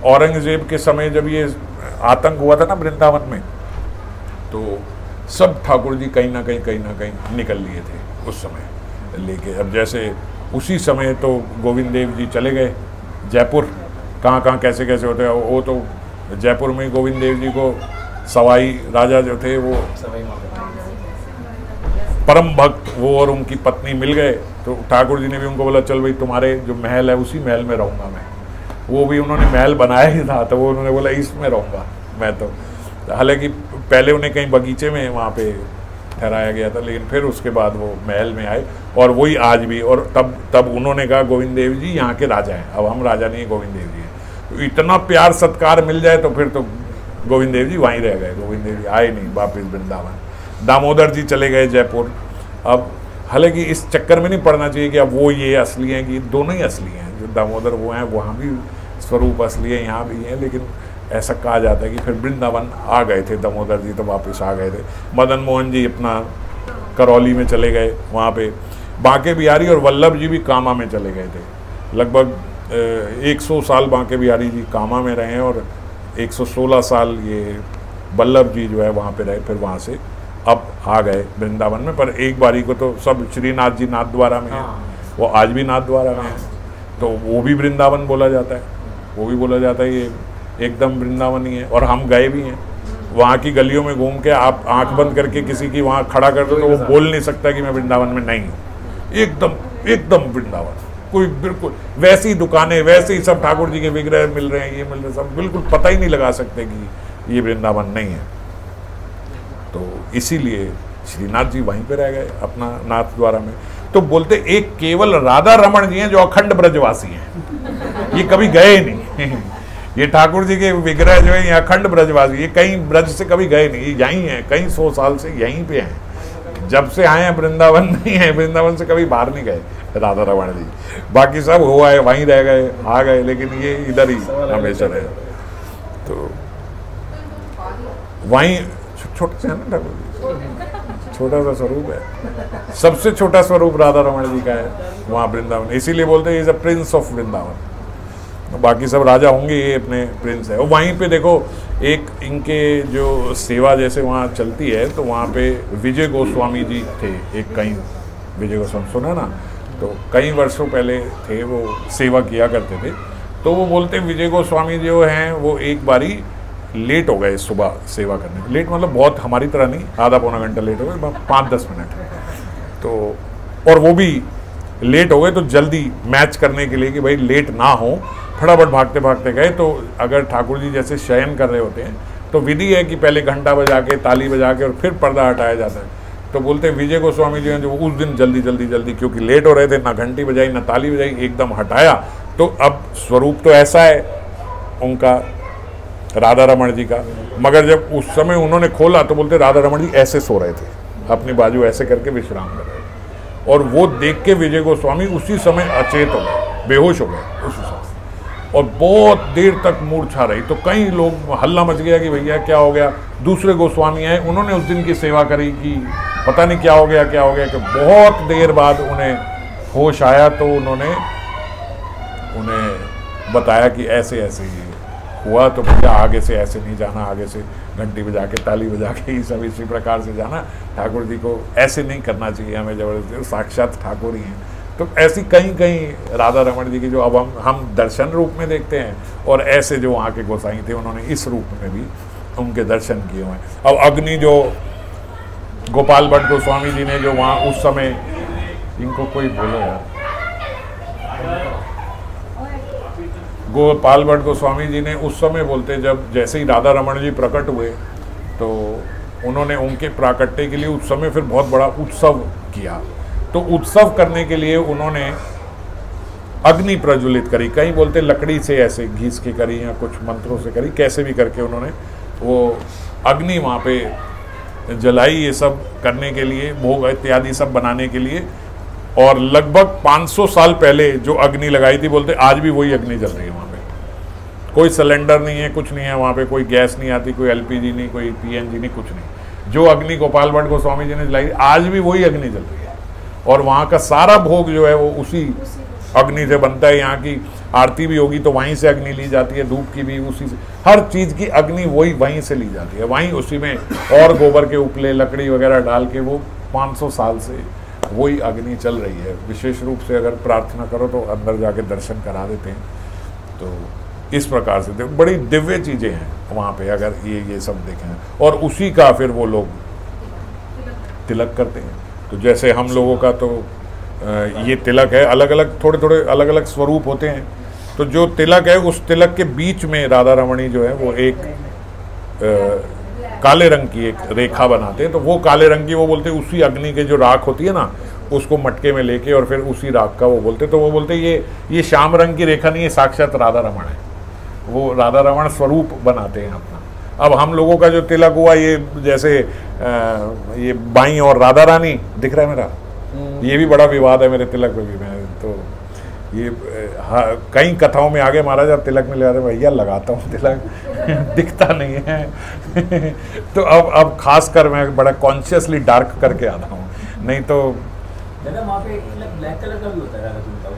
S1: औरंगजेब के समय जब ये आतंक हुआ था ना वृंदावन में, तो सब ठाकुर जी कहीं ना कहीं निकल लिए थे उस समय लेके। अब जैसे उसी समय तो गोविंद देव जी चले गए जयपुर, कहाँ कैसे होते हैं वो। तो जयपुर में गोविंद देव जी को सवाई राजा जो थे वो परम भक्त, वो और उनकी पत्नी मिल गए। तो ठाकुर जी ने भी उनको बोला चल भाई तुम्हारे जो महल है उसी महल में रहूँगा मैं। वो भी उन्होंने महल बनाया ही था, तो वो उन्होंने बोला इसमें रहूँगा मैं। तो हालांकि पहले उन्हें कहीं बगीचे में वहाँ पे ठहराया गया था, लेकिन फिर उसके बाद वो महल में आए, और वही आज भी। और तब उन्होंने कहा गोविंद देव जी यहाँ के राजा हैं, अब हम राजा नहीं है, गोविंद देव जी हैं। तो इतना प्यार सत्कार मिल जाए तो फिर तो गोविंद देव जी वहीं रह गए। गोविंद देव जी आए नहीं वापिस वृंदावन। दामोदर जी चले गए जयपुर। अब हालांकि इस चक्कर में नहीं पड़ना चाहिए कि अब वो ये असली हैं, कि दोनों ही असली हैं। जो दामोदर वो हैं वहाँ भी स्वरूप असली है, यहाँ भी हैं, लेकिन ऐसा कहा जाता है कि फिर वृंदावन आ गए थे दामोदर जी, तो वापस आ गए थे। मदन मोहन जी अपना करौली में चले गए, वहाँ पे बांके बिहारी और वल्लभ जी भी कामा में चले गए थे। लगभग 100 साल बांके बिहारी जी कामा में रहे हैं, और 116 साल ये वल्लभ जी जो है वहाँ पे रहे। फिर वहाँ से अब आ गए वृंदावन में। पर एक बारी को तो सब श्रीनाथ जी नाथ द्वारा में है, वो आज भी नाथ द्वारा में है, तो वो भी वृंदावन बोला जाता है, वो भी बोला जाता है ये एकदम वृंदावन ही है। और हम गए भी हैं वहाँ की गलियों में घूम के, आप आंख बंद करके किसी की वहाँ खड़ा कर दो तो वो बोल नहीं सकता कि मैं वृंदावन में नहीं हूँ। एकदम वृंदावन, कोई बिल्कुल वैसी दुकानें, वैसे ही सब ठाकुर जी के विग्रह मिल रहे हैं, ये मिल रहे हैं, सब बिल्कुल पता ही नहीं लगा सकते कि ये वृंदावन नहीं है। तो इसीलिए श्रीनाथ जी वहीं पे रह गए अपना नाथ द्वारा में। तो बोलते एक केवल राधा रमण जी हैं जो अखंड ब्रजवासी हैं, ये कभी गए नहीं। ये ठाकुर जी के विग्रह जो है ये अखंड ब्रजवासी, ये कहीं ब्रज से कभी गए नहीं, ये यहीं हैं, कई 100 साल से यहीं पे हैं। जब से आए हैं वृंदावन नहीं है, वृंदावन से कभी बाहर नहीं गए राधा रमण जी। बाकी सब हो आए, वहीं रह गए, आ गए, लेकिन ये इधर ही हमेशा रहे। तो वहीं छोटे से है ना ठाकुर जी, छोटा सा स्वरूप है, सबसे छोटा स्वरूप राधा रमण जी का है वहाँ वृंदावन। इसीलिए बोलते हैं is a prince of Vrindavan. बाकी सब राजा होंगे, ये अपने प्रिंस है। और वहीं पे देखो एक इनके जो सेवा जैसे वहाँ चलती है, तो वहाँ पे विजय गोस्वामी जी थे एक, कहीं विजय गोस्वामी सुना ना, तो कई वर्षों पहले थे, वो सेवा किया करते थे। तो वो बोलते विजय गोस्वामी जो हैं वो एक बारी लेट हो गए सुबह सेवा करने में। लेट मतलब बहुत हमारी तरह नहीं, आधा पौना घंटा लेट हो गए, 5-10 मिनट। तो और वो भी लेट हो गए तो जल्दी मैच करने के लिए कि भाई लेट ना हो, फटाफट भागते भागते गए। तो अगर ठाकुर जी जैसे शयन कर रहे होते हैं तो विधि है कि पहले घंटा बजा के, ताली बजा के और फिर पर्दा हटाया जाता है। तो बोलते हैं विजय गोस्वामी जी हैं जो उस दिन जल्दी जल्दी जल्दी, क्योंकि लेट हो रहे थे, ना घंटी बजाई ना ताली बजाई, एकदम हटाया। तो अब स्वरूप तो ऐसा है उनका, राधा रमण जी का, मगर जब उस समय उन्होंने खोला तो बोलते राधा रमण जी ऐसे सो रहे थे, अपनी बाजू ऐसे करके विश्राम कर रहे थे। और वो देख के विजय गोस्वामी उसी समय अचेत हो गए, बेहोश हो गए उसी समय, और बहुत देर तक मूर्छा रही। तो कई लोग, हल्ला मच गया कि भैया क्या हो गया। दूसरे गोस्वामी आए, उन्होंने उस दिन की सेवा करी कि पता नहीं क्या हो गया कि बहुत देर बाद उन्हें होश आया। तो उन्होंने उन्हें बताया कि ऐसे ऐसे ये हुआ, तो भैया आगे से ऐसे नहीं जाना, आगे से घंटी बजा के, ताली बजा के, ये सब इसी प्रकार से जाना, ठाकुर जी को ऐसे नहीं करना चाहिए हमें जबरदस्ती, साक्षात ठाकुर ही हैं। तो ऐसी कई राधा रमण जी की जो अब हम दर्शन रूप में देखते हैं, और ऐसे जो वहाँ के गोसाई थे उन्होंने इस रूप में भी उनके दर्शन किए हुए हैं। अब अग्नि जो गोपाल भट्ट गोस्वामी जी ने जो वहाँ उस समय, इनको कोई बोलो यार, गोपाल भट्ट गोस्वामी जी ने उस समय बोलते, जब जैसे ही राधा रमण जी प्रकट हुए तो उन्होंने उनके प्राकट्य के लिए उस समय फिर बहुत बड़ा उत्सव किया। तो उत्सव करने के लिए उन्होंने अग्नि प्रज्वलित करी, कहीं बोलते लकड़ी से ऐसे घीस के करी या कुछ मंत्रों से करी, कैसे भी करके उन्होंने वो अग्नि वहाँ पे जलाई, ये सब करने के लिए, भोग इत्यादि सब बनाने के लिए। और लगभग 500 साल पहले जो अग्नि लगाई थी, बोलते आज भी वही अग्नि जल रही है वहाँ पे। कोई सिलेंडर नहीं है, कुछ नहीं है वहाँ पे, कोई गैस नहीं आती, कोई एलपीजी नहीं, कोई पीएनजी नहीं, कुछ नहीं। जो अग्नि गोपाल भट्ट गोस्वामी जी ने जलाई, आज भी वही अग्नि जल रही है। और वहाँ का सारा भोग जो है वो उसी अग्नि से बनता है। यहाँ की आरती भी होगी तो वहीं से अग्नि ली जाती है, धूप की भी उसी से, हर चीज़ की अग्नि वहीं से ली जाती है, वहीं उसी में, और गोबर के उपले, लकड़ी वगैरह डाल के वो 500 साल से वही अग्नि चल रही है। विशेष रूप से अगर प्रार्थना करो तो अंदर जाके दर्शन करा देते हैं। तो इस प्रकार से बड़ी दिव्य चीज़ें हैं वहाँ पे, अगर ये सब देखें। और उसी का फिर वो लोग तिलक करते हैं। तो जैसे हम लोगों का तो ये तिलक है, अलग अलग थोड़े अलग अलग स्वरूप होते हैं। तो जो तिलक है, उस तिलक के बीच में राधा रमणी जो है वो एक काले रंग की एक रेखा बनाते हैं। तो वो काले रंग की, वो बोलते हैं उसी अग्नि के जो राख होती है ना, उसको मटके में लेके और फिर उसी राख का वो बोलते, तो वो बोलते ये श्याम रंग की रेखा नहीं है, साक्षात राधा रमण है। वो राधा रमण स्वरूप बनाते हैं अपना। अब हम लोगों का जो तिलक हुआ, ये जैसे ये बाई और राधा रानी दिख रहा है मेरा, ये भी बड़ा विवाद है मेरे तिलक में भी। मैं तो ये कई कथाओं में आगे महाराज आप तिलक में ले रहे, भैया लगाता हूँ तिलक दिखता नहीं है तो अब खास कर मैं बड़ा कॉन्शियसली डार्क करके आता हूँ, नहीं तो
S3: वहाँ पे ब्लैक कलर का भी होता है राधा कुंड का।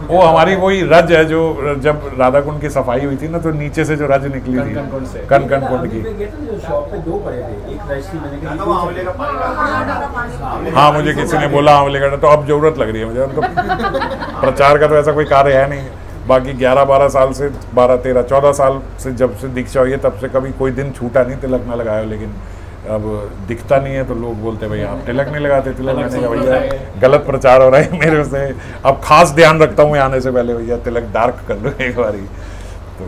S1: वो हमारी वही रज है जो जब राधा कुंड की सफाई हुई थी ना, तो नीचे से जो रज निकली थी कन कुंड की।
S3: शॉप पे 2 पड़े थे, एक रज थी, मैंने
S1: हाँ मुझे किसी ने बोला आंवले का, तो अब जरूरत लग रही है मुझे। तो प्रचार का तो ऐसा कोई कार्य है नहीं। बाकी 11-12 साल से, 12-13-14 साल से जब से दीक्षा हुई है तब से कभी कोई दिन छूटा नहीं तिलक ना लगाया। लेकिन अब दिखता नहीं है तो लोग बोलते भैया आप तिलक नहीं लगाते, तिलक लगाने का भैया गलत प्रचार हो रहा है मेरे से। अब खास ध्यान रखता हूँ मैं आने से पहले, भैया तिलक डार्क कर लो एक बारी। तो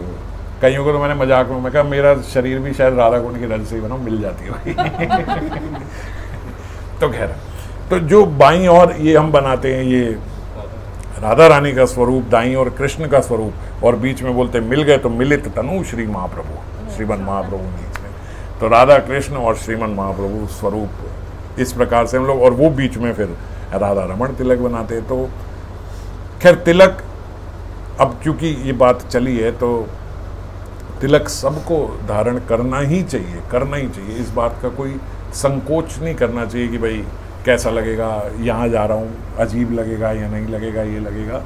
S1: कईयों को तो मैंने मजाक में मैं कहा मेरा शरीर भी शायद राधा कुंड की रज से ही बना, मिल जाती है भाई तो खैर, तो जो बाईं और ये हम बनाते हैं, ये राधा रानी का स्वरूप, दाईं और कृष्ण का स्वरूप, और बीच में बोलते मिल गए तो मिलित तनु श्री महाप्रभु, श्रीमन महाप्रभु बीच में। तो राधा कृष्ण और श्रीमन महाप्रभु स्वरूप इस प्रकार से हम लोग, और वो बीच में फिर राधा रमण तिलक बनाते हैं। तो खैर तिलक, अब क्योंकि ये बात चली है तो तिलक सबको धारण करना ही चाहिए, इस बात का कोई संकोच नहीं करना चाहिए कि भाई कैसा लगेगा, यहाँ जा रहा हूँ, अजीब लगेगा या नहीं लगेगा, ये लगेगा।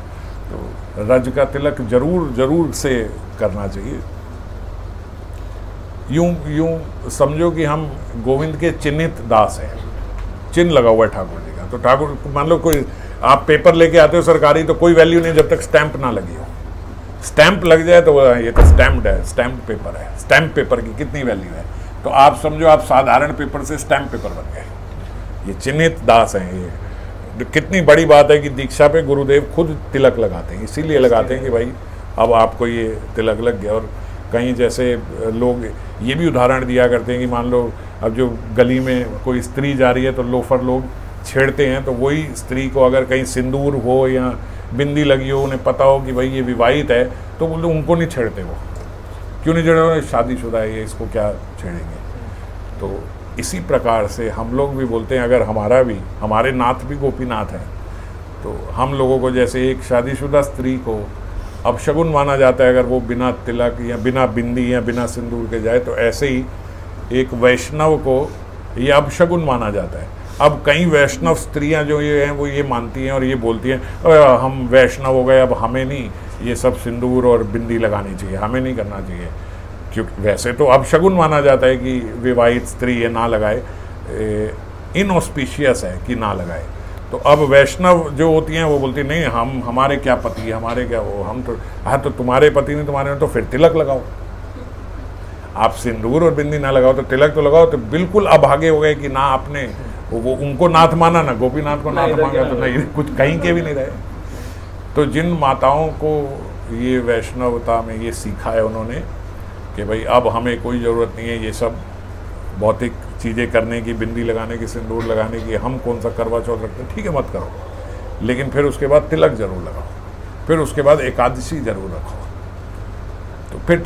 S1: तो रज का तिलक जरूर से करना चाहिए। यूं समझो कि हम गोविंद के चिन्हित दास हैं, चिन्ह लगा हुआ है ठाकुर जी का। तो ठाकुर, मान लो कोई आप पेपर लेके आते हो सरकारी, तो कोई वैल्यू नहीं जब तक स्टैंप ना लगी हो। स्टैंप लग जाए तो ये तो स्टैम्प्ड है, स्टैम्प पेपर है। स्टैम्प पेपर की कितनी वैल्यू है, तो आप समझो आप साधारण पेपर से स्टैम्प पेपर बन गए। ये चिन्हित दास हैं। ये कितनी बड़ी बात है कि दीक्षा पे गुरुदेव खुद तिलक लगाते हैं, इसीलिए लगाते हैं कि भाई अब आपको ये तिलक लग गया। और कहीं जैसे लोग ये भी उदाहरण दिया करते हैं कि मान लो अब जो गली में कोई स्त्री जा रही है तो लोफर लोग छेड़ते हैं, तो वही स्त्री को अगर कहीं सिंदूर हो या बिंदी लगी हो, उन्हें पता हो कि भाई ये विवाहित है, तो बोले उनको नहीं छेड़ते। वो क्यों नहीं छेड़े, शादीशुदा है ये, इसको क्या छेड़ेंगे। तो इसी प्रकार से हम लोग भी बोलते हैं अगर हमारे नाथ भी गोपीनाथ हैं, तो हम लोगों को जैसे एक शादीशुदा स्त्री को अपशगुन माना जाता है अगर वो बिना तिलक या बिना बिंदी या बिना सिंदूर के जाए, तो ऐसे ही एक वैष्णव को ये अपशगुन माना जाता है। अब कई वैष्णव स्त्रियां जो ये हैं वो ये मानती हैं और ये बोलती हैं हम वैष्णव हो गए, अब हमें नहीं ये सब सिंदूर और बिंदी लगानी चाहिए, हमें नहीं करना चाहिए, क्योंकि वैसे तो अपशगुन माना जाता है कि विवाहित स्त्री ये ना लगाए, इनऑस्पिशियस है कि ना लगाए। तो अब वैष्णव जो होती हैं वो बोलती नहीं, हम हमारे क्या पति, हमारे क्या वो, हम तो हाँ तो तुम्हारे पति नहीं तुम्हारे नहीं, तो फिर तिलक लगाओ। आप सिंदूर और बिंदी ना लगाओ तो तिलक तो लगाओ। तो बिल्कुल अभागे हो गए कि ना आपने वो उनको नाथ माना, ना गोपीनाथ को नाथ मांगा, तो नहीं कुछ कहीं के भी नहीं रहे। तो जिन माताओं को ये वैष्णवता में ये सीखा है उन्होंने कि भाई अब हमें कोई ज़रूरत नहीं है ये सब भौतिक चीज़ें करने की, बिंदी लगाने की, सिंदूर लगाने की, हम कौन सा करवा चौथ रखते हैं, ठीक है मत करो, लेकिन फिर उसके बाद तिलक जरूर लगाओ, फिर उसके बाद एकादशी जरूर रखो, तो फिर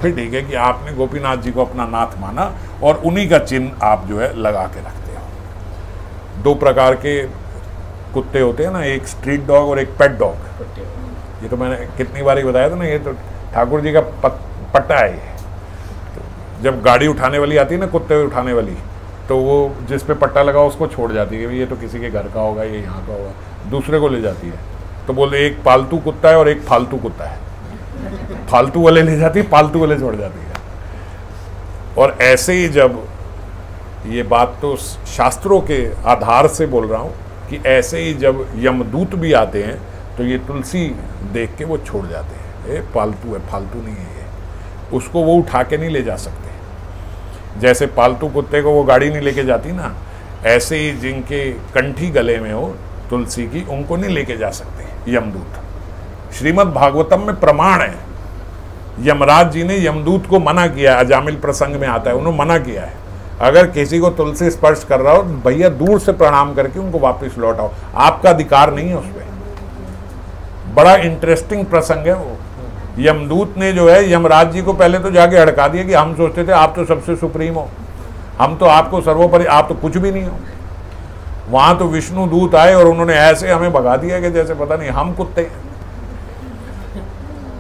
S1: ठीक है कि आपने गोपीनाथ जी को अपना नाथ माना और उन्हीं का चिन्ह आप जो है लगा के रखते हो। 2 प्रकार के कुत्ते होते हैं ना, एक स्ट्रीट डॉग और एक पेट डॉग। ये तो मैंने कितनी बार ही बताया था ना, ये तो ठाकुर जी का पट्टा है। ये तो जब गाड़ी उठाने वाली आती है ना, कुत्ते उठाने वाली, तो वो जिस पे पट्टा लगा उसको छोड़ जाती है, ये तो किसी के घर का होगा, ये यहाँ का होगा, दूसरे को ले जाती है। तो बोले एक पालतू कुत्ता है और एक फालतू कुत्ता है, फालतू वाले ले जाती है, पालतू वाले छोड़ जाती है। और ऐसे ही जब ये बात तो शास्त्रों के आधार से बोल रहा हूँ कि ऐसे ही जब यमदूत भी आते हैं तो ये तुलसी देख के वो छोड़ जाते हैं, ये पालतू है, फालतू नहीं है ये, उसको वो उठा के नहीं ले जा सकते। जैसे पालतू कुत्ते को वो गाड़ी नहीं लेके जाती ना, ऐसे ही जिनके कंठी गले में हो तुलसी की, उनको नहीं लेके जा सकते यमदूत। श्रीमद् भागवतम में प्रमाण है, यमराज जी ने यमदूत को मना किया, अजामिल प्रसंग में आता है, उन्होंने मना किया है अगर किसी को तुलसी स्पर्श कर रहा हो भैया दूर से प्रणाम करके उनको वापस लौटाओ, आपका अधिकार नहीं है उस पर। बड़ा इंटरेस्टिंग प्रसंग है वो। यमदूत ने जो है यमराज जी को पहले तो जाके हड़का दिया कि हम सोचते थे आप तो सबसे सुप्रीम हो, हम तो आपको सर्वोपरि, आप तो कुछ भी नहीं हो। वहां तो विष्णु दूत आए और उन्होंने ऐसे हमें भगा दिया कि जैसे पता नहीं हम कुत्ते हैं।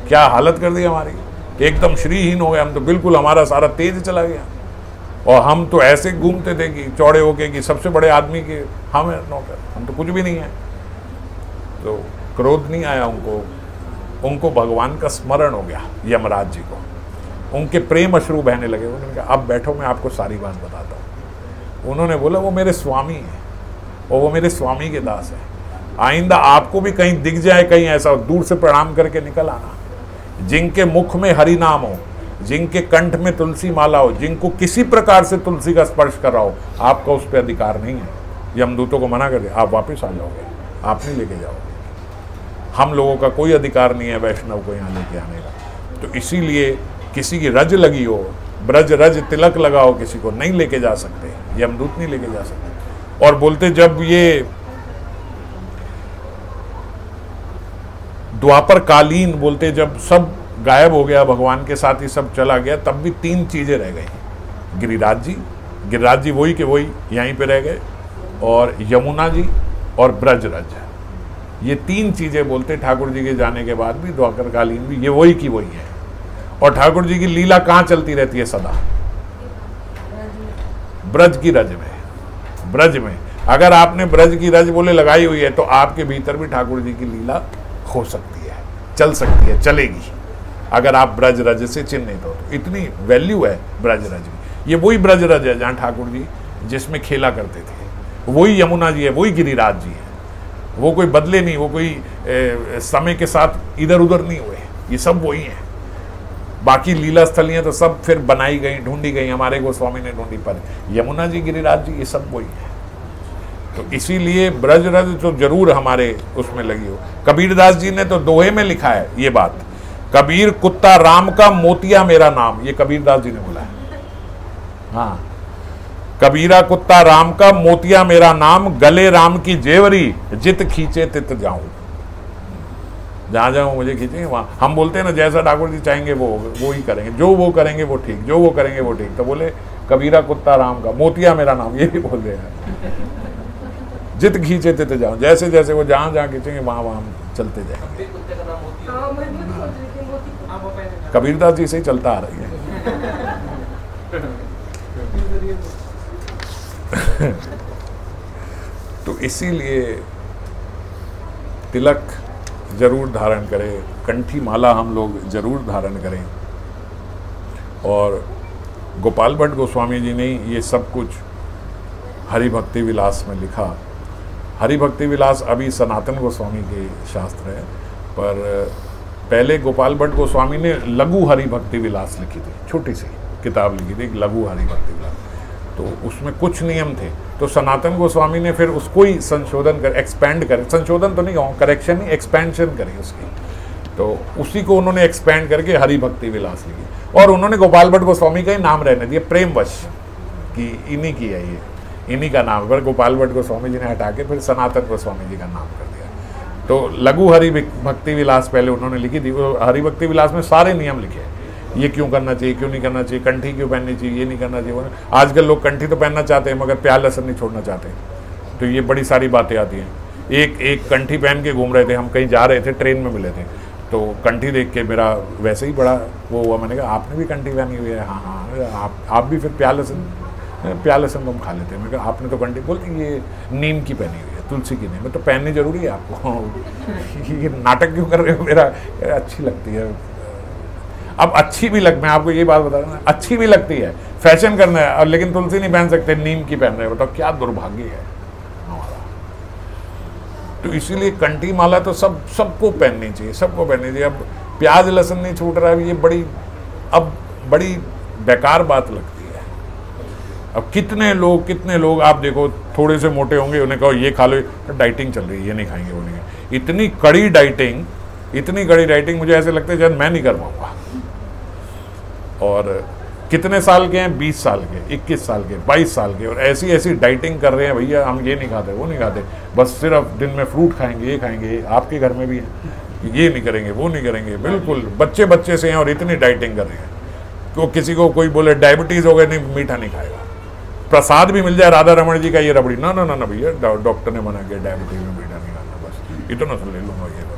S1: क्या हालत कर दी हमारी, एकदम श्रीहीन हो गए हम तो, बिल्कुल हमारा सारा तेज चला गया। और हम तो ऐसे घूमते थे कि चौड़े होके कि सबसे बड़े आदमी के हम नौकर, हम तो कुछ भी नहीं है। तो क्रोध नहीं आया उनको भगवान का स्मरण हो गया यमराज जी को, उनके प्रेम अश्रु बहने लगे। उन्होंने कहा अब बैठो मैं आपको सारी बात बताता हूँ। उन्होंने बोला वो मेरे स्वामी है और वो मेरे स्वामी के दास है, आइंदा आपको भी कहीं दिख जाए कहीं ऐसा, दूर से प्रणाम करके निकल आना। जिनके मुख में हरि नाम हो, जिनके कंठ में तुलसी माला हो, जिनको किसी प्रकार से तुलसी का स्पर्श कर रहा हो, आपका उस पर अधिकार नहीं है। यमदूतों को मना कर दिया, आप वापस आ जाओगे, आप नहीं लेके जाओगे। हम लोगों का कोई अधिकार नहीं है वैष्णव को यहाँ लेके आने का। तो इसीलिए किसी की रज लगी हो, ब्रज रज तिलक लगा हो, किसी को नहीं लेके जा सकते, यमदूत नहीं लेके जा सकते। और बोलते जब ये द्वापर कालीन, बोलते जब सब गायब हो गया, भगवान के साथ ही सब चला गया, तब भी 3 चीजें रह गई। गिरिराज जी वही के वही यहीं पे रह गए, और यमुना जी और ब्रजरज, ये 3 चीजें बोलते ठाकुर जी के जाने के बाद भी, द्वापर कालीन भी, ये वही की वही है। और ठाकुर जी की लीला कहाँ चलती रहती है सदा? ब्रज की रज में। ब्रज में अगर आपने ब्रज की रज बोले लगाई हुई है तो आपके भीतर भी ठाकुर जी की लीला हो सकती है, चल सकती है, चलेगी, अगर आप ब्रज रज से चिन्हित हो तो। इतनी वैल्यू है ब्रज रज की। ये वही ब्रज रज है जहाँ ठाकुर जी जिसमें खेला करते थे, वही यमुना जी है, वही गिरिराज जी है। वो कोई बदले नहीं, वो कोई समय के साथ इधर उधर नहीं हुए, ये सब वही हैं। बाकी लीला स्थलियाँ तो सब फिर बनाई गई, ढूंढी गई, हमारे गोस्वामी ने ढूंढी, पर यमुना जी, गिरिराज जी, ये सब वही है। तो इसीलिए ब्रज रज तो जरूर हमारे उसमें लगी हो। कबीरदास जी ने तो दोहे में लिखा है ये बात, कबीर कुत्ता राम का मोतिया मेरा नाम, ये कबीरदास जी ने बोला है। हाँ, कबीरा कुत्ता राम का मोतिया मेरा नाम, गले राम की जेवरी, जित खींचे तित जाऊं। जहां जाऊं मुझे खींचेंगे वहां। हम बोलते हैं ना, जैसा ठाकुर जी चाहेंगे वो ही करेंगे, जो वो करेंगे वो ठीक, जो वो करेंगे वो ठीक। तो बोले कबीरा कुत्ता राम का मोतिया मेरा नाम, ये भी बोल रहे हैं, जित खींचे तित जाऊं। जैसे जैसे वो जहां जहां खींचेंगे वहां वहां चलते जाएंगे। कबीरदास जी से ही चलता आ रही है। तो इसीलिए तिलक जरूर धारण करें, कंठी माला हम लोग जरूर धारण करें। और गोपाल भट्ट गोस्वामी जी ने ये सब कुछ हरि भक्ति विलास में लिखा। हरि भक्ति विलास अभी सनातन गोस्वामी के शास्त्र है, पर पहले गोपाल भट्ट गोस्वामी ने लघु हरि भक्ति विलास लिखी थी, छोटी सी किताब लिखी थी, एक लघु हरि भक्ति विलास। तो उसमें कुछ नियम थे, तो सनातन गोस्वामी ने फिर उसको ही संशोधन कर, एक्सपैंड कर, संशोधन तो नहीं कहूँ, करेक्शन नहीं, एक्सपेंशन करी उसकी। तो उसी को उन्होंने एक्सपैंड करके हरि भक्ति विलास लिखी। और उन्होंने गोपाल भट्ट गोस्वामी का ही नाम रहने दिया, प्रेमवश, कि इन्हीं की है, ये इन्हीं का नाम। पर गोपाल भट्ट गोस्वामी जी ने हटा के फिर सनातन गोस्वामी जी का नाम कर दिया। तो लघु हरि भक्ति विलास पहले उन्होंने लिखी थी। हरि भक्ति विलास में सारे नियम लिखे हैं, ये क्यों करना चाहिए, क्यों नहीं करना चाहिए, कंठी क्यों पहननी चाहिए, ये नहीं करना चाहिए। आजकल लोग कंठी तो पहनना चाहते हैं मगर प्याज लहसुन नहीं छोड़ना चाहते, तो ये बड़ी सारी बातें आती हैं। एक कंठी पहन के घूम रहे थे, हम कहीं जा रहे थे, ट्रेन में मिले थे, तो कंठी देख के मेरा वैसे ही बड़ा वो हुआ। मैंने कहा आपने भी कंठी पहनी हुई है? हाँ हाँ, आप भी फिर प्याज लहसुन तो हम खा लेते हैं। मैं कहा आपने तो कंठी, बोलते ये नीम की पहनी हुई है, तुलसी की नहीं। मैं तो पहननी जरूरी है आपको। ये नाटक क्यों कर रहे हो मेरा? अच्छी लगती है। अब अच्छी भी मैं आपको ये बात बता रहा हूँ, अच्छी भी लगती है, फैशन करना है, और लेकिन तुलसी नहीं पहन सकते, नीम की पहन रहे हो, बताओ क्या दुर्भाग्य है हमारा। तो इसीलिए कंठी माला तो सबको पहननी चाहिए, सबको पहननी चाहिए। अब प्याज लहसुन नहीं छूट रहा है, ये बड़ी बेकार बात लगती है। अब कितने लोग आप देखो, थोड़े से मोटे होंगे, उन्हें कहो ये खा लो, डाइटिंग चल रही है, ये नहीं खाएंगे, वो नहीं खाएंगे। इतनी कड़ी डाइटिंग मुझे ऐसे लगता है शायद मैं नहीं कर पाऊंगा। और कितने साल के हैं? 20 साल के, 21 साल के, 22 साल के, और ऐसी डाइटिंग कर रहे हैं, भैया हम ये नहीं खाते, वो नहीं खाते, बस सिर्फ दिन में फ्रूट खाएंगे, ये खाएंगे। आपके घर में भी है, ये नहीं करेंगे, वो नहीं करेंगे, बिल्कुल बच्चे से हैं और इतनी डाइटिंग कर रहे हैं। तो किसी को कोई बोले डायबिटीज़ हो गया, नहीं मीठा नहीं खाएगा, प्रसाद भी मिल जाए राधा रमण जी का ये रबड़ी, ना भैया डॉक्टर ने मना किया, डायबिटीज में मीठा नहीं खाना, बस इतना सा ले लूँगा ये।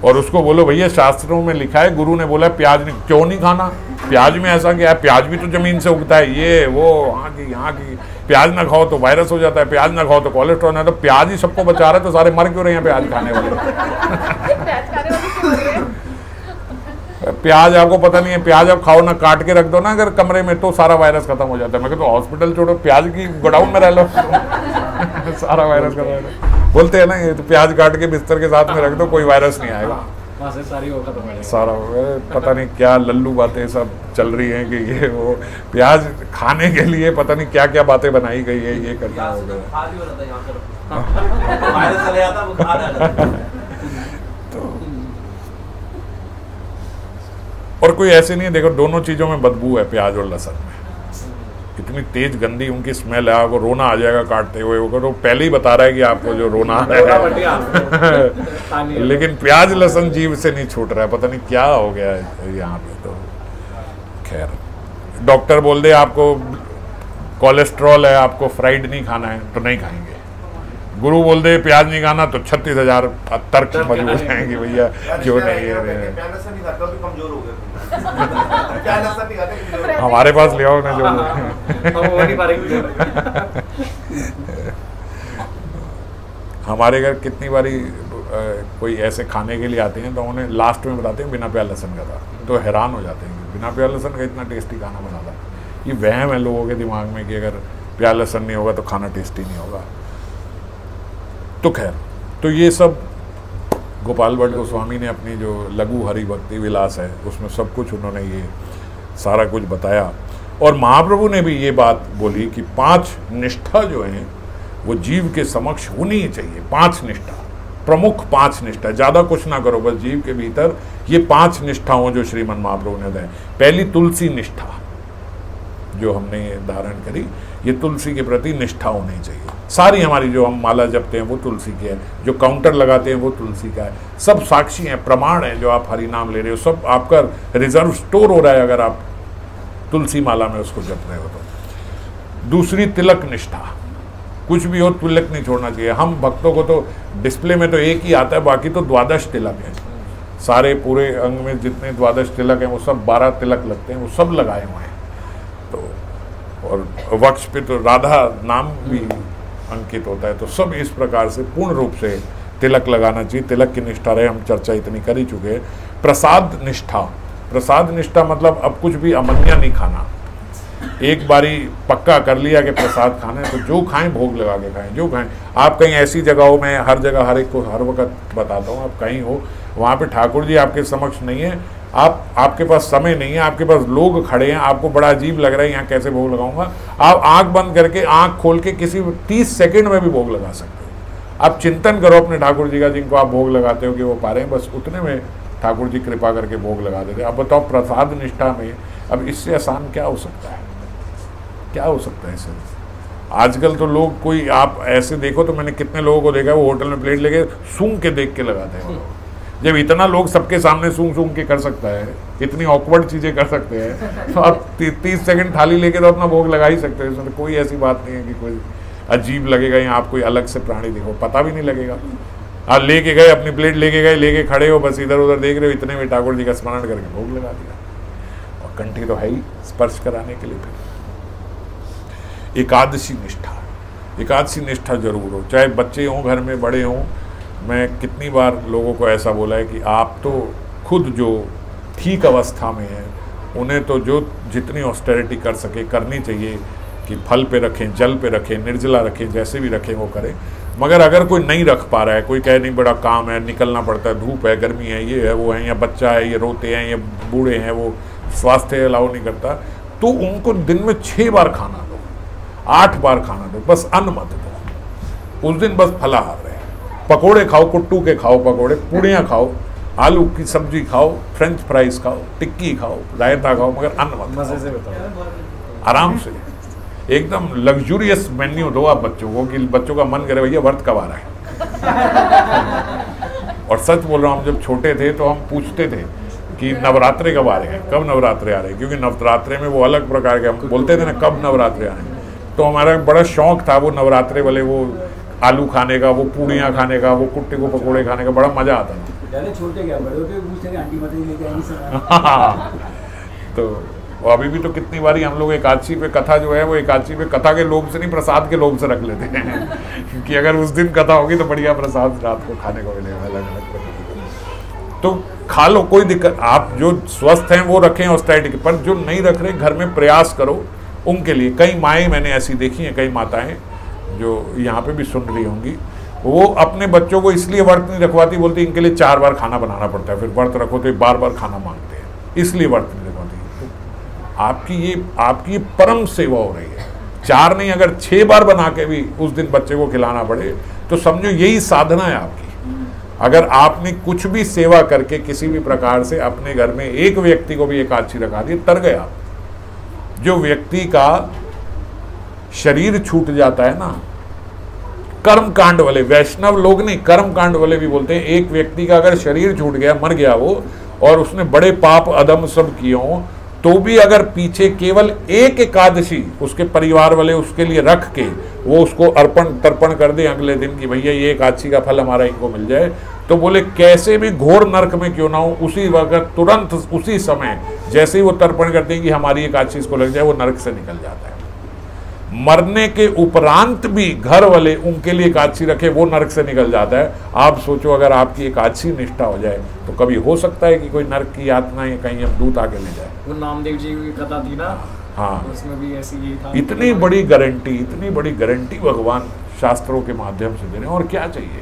S1: और उसको बोलो भैया शास्त्रों में लिखा है, गुरु ने बोला प्याज नहीं, क्यों नहीं खाना? प्याज में ऐसा क्या है? प्याज भी तो जमीन से उगता है, ये वो यहाँ की प्याज ना खाओ तो वायरस हो जाता है, प्याज ना खाओ तो कोलेस्ट्रॉल है। तो प्याज ही सबको बचा रहा है, तो सारे मर क्यों रहे हैं प्याज खाने वाले? प्याज आपको पता नहीं है, प्याज आप खाओ ना, काट के रख दो ना अगर कमरे में, तो सारा वायरस खत्म हो जाता है। मैं कहता हूँ हॉस्पिटल छोड़ो, प्याज की गोडाउन में रह लो। सारा वायरस खत्म हो जाता है। बोलते हैं ना, ये तो प्याज काट के बिस्तर के साथ में रख दो, कोई वायरस नहीं आएगा। सारा पता नहीं क्या लल्लू बातें सब चल रही हैं कि ये वो प्याज खाने के लिए पता नहीं क्या क्या बातें बनाई गई है, ये करना होगा। और कोई ऐसे नहीं है, देखो दोनों चीज़ों में बदबू है, प्याज और लहसुन में इतनी तेज गंदी उनकी स्मेल है, आपको रोना आ जाएगा काटते हुए। वो तो पहले ही बता रहा है कि आपको जो रोना आ रहा है। लेकिन प्याज लहसुन जीभ से नहीं छूट रहा है, पता नहीं क्या हो गया है यहाँ पे। तो खैर, डॉक्टर बोल दे आपको कोलेस्ट्रॉल है, आपको फ्राइड नहीं खाना है, तो नहीं खाएंगे। गुरु बोल दे प्याज नहीं खाना, तो 36,000 तर्क मौजूद हो जाएंगे, भैया क्यों नहीं। हमारे पास ले आओ ना जो हमारे घर कितनी बारी कोई ऐसे खाने के लिए आते हैं, तो उन्हें लास्ट में बताते हैं बिना प्याज लहसुन का था, तो हैरान हो जाते हैं कि बिना प्याज लहसुन का इतना टेस्टी खाना बना था। ये वहम है लोगों के दिमाग में कि अगर प्याज लहसुन नहीं होगा तो खाना टेस्टी नहीं होगा। तो खैर, तो ये सब गोपाल भट्ट गोस्वामी ने अपनी जो लघु हरि भक्ति विलास है उसमें सब कुछ उन्होंने ये सारा कुछ बताया। और महाप्रभु ने भी ये बात बोली कि 5 निष्ठा जो है वो जीव के समक्ष होनी ही चाहिए। 5 निष्ठा, प्रमुख 5 निष्ठा, ज़्यादा कुछ ना करो, बस जीव के भीतर ये 5 निष्ठाओं जो श्रीमन महाप्रभु ने बताया। पहली तुलसी निष्ठा जो हमने धारण करी, ये तुलसी के प्रति निष्ठा होनी चाहिए। सारी हमारी जो हम माला जपते हैं वो तुलसी की है, जो काउंटर लगाते हैं वो तुलसी का है, सब साक्षी हैं, प्रमाण है। जो आप हरि नाम ले रहे हो सब आपका रिजर्व स्टोर हो रहा है अगर आप तुलसी माला में उसको जप रहे हो तो। दूसरी तिलक निष्ठा, कुछ भी हो तिलक नहीं छोड़ना चाहिए। हम भक्तों को तो डिस्प्ले में तो एक ही आता है, बाकी तो 12 तिलक हैं, सारे पूरे अंग में जितने 12 तिलक हैं वो सब 12 तिलक लगते हैं, वो सब लगाए हुए हैं। तो और वक्ष पे तो राधा नाम भी अंकित होता है। तो सब इस प्रकार से पूर्ण रूप से तिलक लगाना चाहिए। तिलक की निष्ठा रहे, हम चर्चा इतनी कर ही चुके हैं। प्रसाद निष्ठा, प्रसाद निष्ठा मतलब अब कुछ भी अमन्या नहीं खाना। एक बारी पक्का कर लिया कि प्रसाद खाना है तो जो खाएं भोग लगा के खाएं, जो खाएं। आप कहीं ऐसी जगहों में, हर जगह हर एक को हर वक्त बताता हूँ, आप कहीं हो वहाँ पे ठाकुर जी आपके समक्ष नहीं है, आपके पास समय नहीं है, आपके पास लोग खड़े हैं, आपको बड़ा अजीब लग रहा है यहाँ कैसे भोग लगाऊंगा, आप आंख बंद करके आंख खोल के किसी 30 सेकंड में भी भोग लगा सकते हो। आप चिंतन करो अपने ठाकुर जी का, जिनको आप भोग लगाते हो कि वो पा रहे हैं, बस उतने में ठाकुर जी कृपा करके भोग लगा देते। अब बताओ प्रसाद निष्ठा में अब इससे आसान क्या हो सकता है, क्या हो सकता है इससे? आजकल तो लोग, कोई आप ऐसे देखो तो मैंने कितने लोगों को देखा है वो होटल में प्लेट लेके सूंघ के देख के लगाते हैं। जब इतना लोग सबके सामने सूंघ सूंघ के कर सकता है, इतनी ऑकवर्ड चीज़ें कर सकते हैं, तो आप 30 सेकंड थाली लेके तो अपना भोग लगा ही सकते हो। इसमें तो कोई ऐसी बात नहीं है कि कोई अजीब लगेगा या आप कोई अलग से प्राणी देखो, पता भी नहीं लगेगा। आप लेके गए, अपनी प्लेट लेके गए, लेके खड़े हो, बस इधर उधर देख रहे हो, इतने में ठाकुर जी का स्मरण करके भोग लगा दिया। और कंठी तो है ही स्पर्श कराने के लिए। फिर एकादशी निष्ठा, एकादशी निष्ठा जरूर हो, चाहे बच्चे हों घर में, बड़े हों। मैं कितनी बार लोगों को ऐसा बोला है कि आप तो खुद जो ठीक अवस्था में हैं उन्हें तो जो जितनी ऑस्टेरिटी कर सके करनी चाहिए, कि फल पे रखें, जल पे रखें, निर्जला रखें, जैसे भी रखें वो करें। मगर अगर कोई नहीं रख पा रहा है, कोई कहे नहीं बड़ा काम है, निकलना पड़ता है, धूप है, गर्मी है, ये है, वो है, या बच्चा है, ये रोते हैं, ये बूढ़े हैं, वो स्वास्थ्य अलाउ नहीं करता, तो उनको दिन में 6 बार खाना दो, 8 बार खाना दो, बस अन्न मत दो। उस दिन बस फलाहार रहे, पकोड़े खाओ, कुट्टू के खाओ पकोड़े, पूड़ियाँ खाओ, आलू की सब्जी खाओ, फ्रेंच फ्राइज खाओ, टिक्की खाओ, रायता खाओ, मगर अन्न मत
S2: मजे से बताओ,
S1: आराम से एकदम लग्जूरियस मेन्यू दो आप बच्चों को, कि बच्चों का मन करे भैया व्रत कब आ रहा है। और सच बोल रहा हूँ, हम जब छोटे थे तो हम पूछते थे कि नवरात्रे कब आ रहे हैं, कब नवरात्रे आ रहे हैं, क्योंकि नवरात्रे में वो अलग प्रकार के, हम बोलते थे ना कब नवरात्रे आ रहे हैं। तो हमारा बड़ा शौक था वो नवरात्रे वाले, वो आलू खाने का, वो पूड़ियाँ खाने का, वो कुट्टे को पकोड़े खाने का, बड़ा मजा आता था।
S3: छोटे क्या बड़े होते पूछते हैं आंटी मत लेके आएंगी।
S1: तो अभी भी तो कितनी बारी हम लोग एकादशी पे कथा जो है वो एकादशी पे कथा के लोभ से नहीं, प्रसाद के लोभ से रख लेते हैं कि अगर उस दिन कथा होगी तो बढ़िया प्रसाद रात को खाने को मिलेगा अलग अलग। तो खा लो, कोई दिक्कत, आप जो स्वस्थ हैं वो रखें ऑस्टेरिटी, पर जो नहीं रख रहे घर में प्रयास करो उनके लिए। कई माएँ मैंने ऐसी देखी हैं, कई माताएं जो यहाँ पे भी सुन रही होंगी, वो अपने बच्चों को इसलिए व्रत नहीं रखवाती, बोलती इनके लिए 4 बार खाना बनाना पड़ता है, फिर व्रत रखो तो बार बार खाना मांगते हैं, इसलिए व्रत नहीं रखवाती। तो आपकी परम सेवा हो रही है। 4 नहीं, अगर 6 बार बना के भी उस दिन बच्चे को खिलाना पड़े तो समझो यही साधना है आपकी। अगर आपने कुछ भी सेवा करके किसी भी प्रकार से अपने घर में एक व्यक्ति को भी एकादशी रखा दी, तर गया। जो व्यक्ति का शरीर छूट जाता है ना, कर्म कांड वाले, वैष्णव लोग नहीं, कर्म कांड वाले भी बोलते हैं, एक व्यक्ति का अगर शरीर छूट गया, मर गया वो, और उसने बड़े पाप अधम सब किए हों, तो भी अगर पीछे केवल एक एकादशी उसके परिवार वाले उसके लिए रख के वो उसको अर्पण तर्पण कर दे अगले दिन की भैया ये एकादशी का फल हमारा इनको मिल जाए, तो बोले कैसे भी घोर नरक में क्यों ना हो, उसी वक्त तुरंत उसी समय जैसे ही वो तर्पण करते हैं कि हमारी एकादशी इसको लग जाए, वो नरक से निकल जाता है। मरने के उपरांत भी घर वाले उनके लिए एकादशी रखे, वो नरक से निकल जाता है। आप सोचो अगर आपकी एकादशी निष्ठा हो जाए तो कभी हो सकता है कि कोई नरक की यातना या कहीं हम दूत आके ले जाए।
S2: वो नामदेव जी की कथा थी ना,
S1: हाँ,
S2: उसमें भी ऐसी ही था।
S1: इतनी बड़ी गारंटी भगवान शास्त्रों के माध्यम से दे रहे हैं, और क्या चाहिए।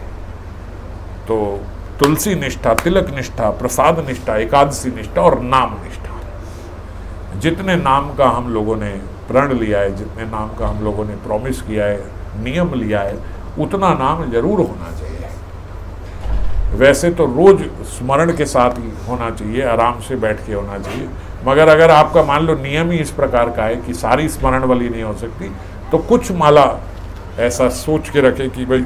S1: तो तुलसी निष्ठा, तिलक निष्ठा, प्रसाद निष्ठा, एकादशी निष्ठा और नाम निष्ठा। जितने नाम का हम लोगों ने प्रण लिया है, जितने नाम का हम लोगों ने प्रॉमिस किया है, नियम लिया है, उतना नाम जरूर होना चाहिए। वैसे तो रोज स्मरण के साथ ही होना चाहिए, आराम से बैठ के होना चाहिए, मगर अगर आपका मान लो नियम ही इस प्रकार का है कि सारी स्मरण वाली नहीं हो सकती, तो कुछ माला ऐसा सोच के रखे कि भाई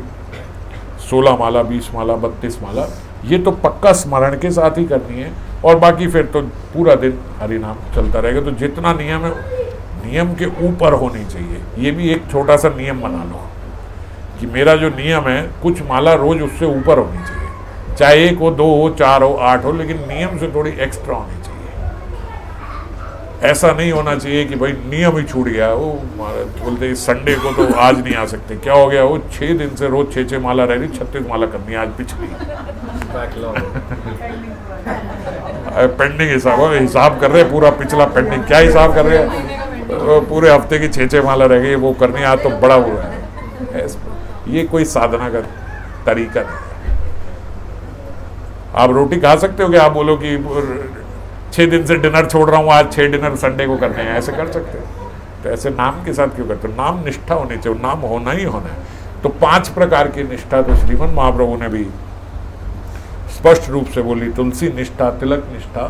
S1: 16 माला, 20 माला, 32 माला, ये तो पक्का स्मरण के साथ ही करनी है, और बाकी फिर तो पूरा दिन हरि नाम चलता रहेगा। तो जितना नियम है, नियम के ऊपर होनी चाहिए। ये भी एक छोटा सा नियम बना लो कि मेरा जो नियम है, कुछ माला रोज उससे ऊपर होनी चाहिए, चाहे 1 हो, 2 हो, 4 हो, 8 हो, लेकिन नियम से थोड़ी एक्स्ट्रा होनी चाहिए। ऐसा नहीं होना चाहिए कि भाई नियम ही छूट गया, वो बोलते संडे को तो आज नहीं आ सकते, क्या हो गया, वो 6 दिन से रोज 6 माला रह रही, 36 माला करनी है आज, पिछली पेंडिंग हिसाब कर रहे हैं, पूरा पिछला पेंडिंग, क्या हिसाब कर रहे हैं, पूरे हफ्ते की 6 माला रह गई, वो करनी आज तो बड़ा हुआ है। ये कोई साधना का तरीका नहीं है। आप रोटी खा सकते हो कि आप बोलो कि 6 दिन से डिनर छोड़ रहा हूँ, आज 6 डिनर संडे को करने हैं, ऐसे कर सकते हो? तो ऐसे नाम के साथ क्यों करते हो? नाम निष्ठा होनी चाहिए, नाम होना ही होना है। तो 5 प्रकार की निष्ठा तो श्रीमन महाप्रभु ने भी स्पष्ट रूप से बोली, तुलसी निष्ठा, तिलक निष्ठा,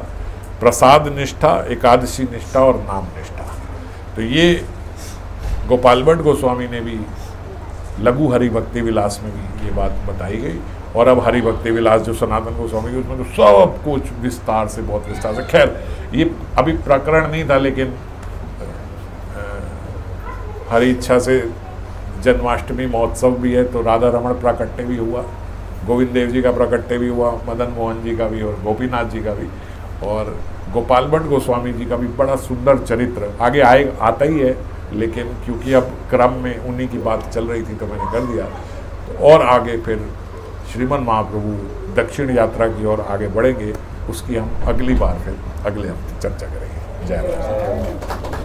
S1: प्रसाद निष्ठा, एकादशी निष्ठा और नाम निष्ठा। तो ये गोपाल भट्ट गोस्वामी ने भी लघु हरि भक्ति विलास में भी ये बात बताई गई, और अब हरि भक्ति विलास जो सनातन गोस्वामी की, उसमें तो सब कुछ विस्तार से, बहुत विस्तार से। खैर ये अभी प्रकरण नहीं था, लेकिन हरि इच्छा से जन्माष्टमी महोत्सव भी है, तो राधा रमण प्राकट्य भी हुआ, गोविंद देव जी का प्राकट्य भी हुआ, मदन मोहन जी का भी और गोपीनाथ जी का भी, और गोपाल भट्ट गोस्वामी जी का भी बड़ा सुंदर चरित्र आगे आता ही है, लेकिन क्योंकि अब क्रम में उन्हीं की बात चल रही थी तो मैंने कर दिया। तो और आगे फिर श्रीमन महाप्रभु दक्षिण यात्रा की ओर आगे बढ़ेंगे, उसकी हम अगली बार फिर अगले हफ्ते चर्चा करेंगे। जय राम।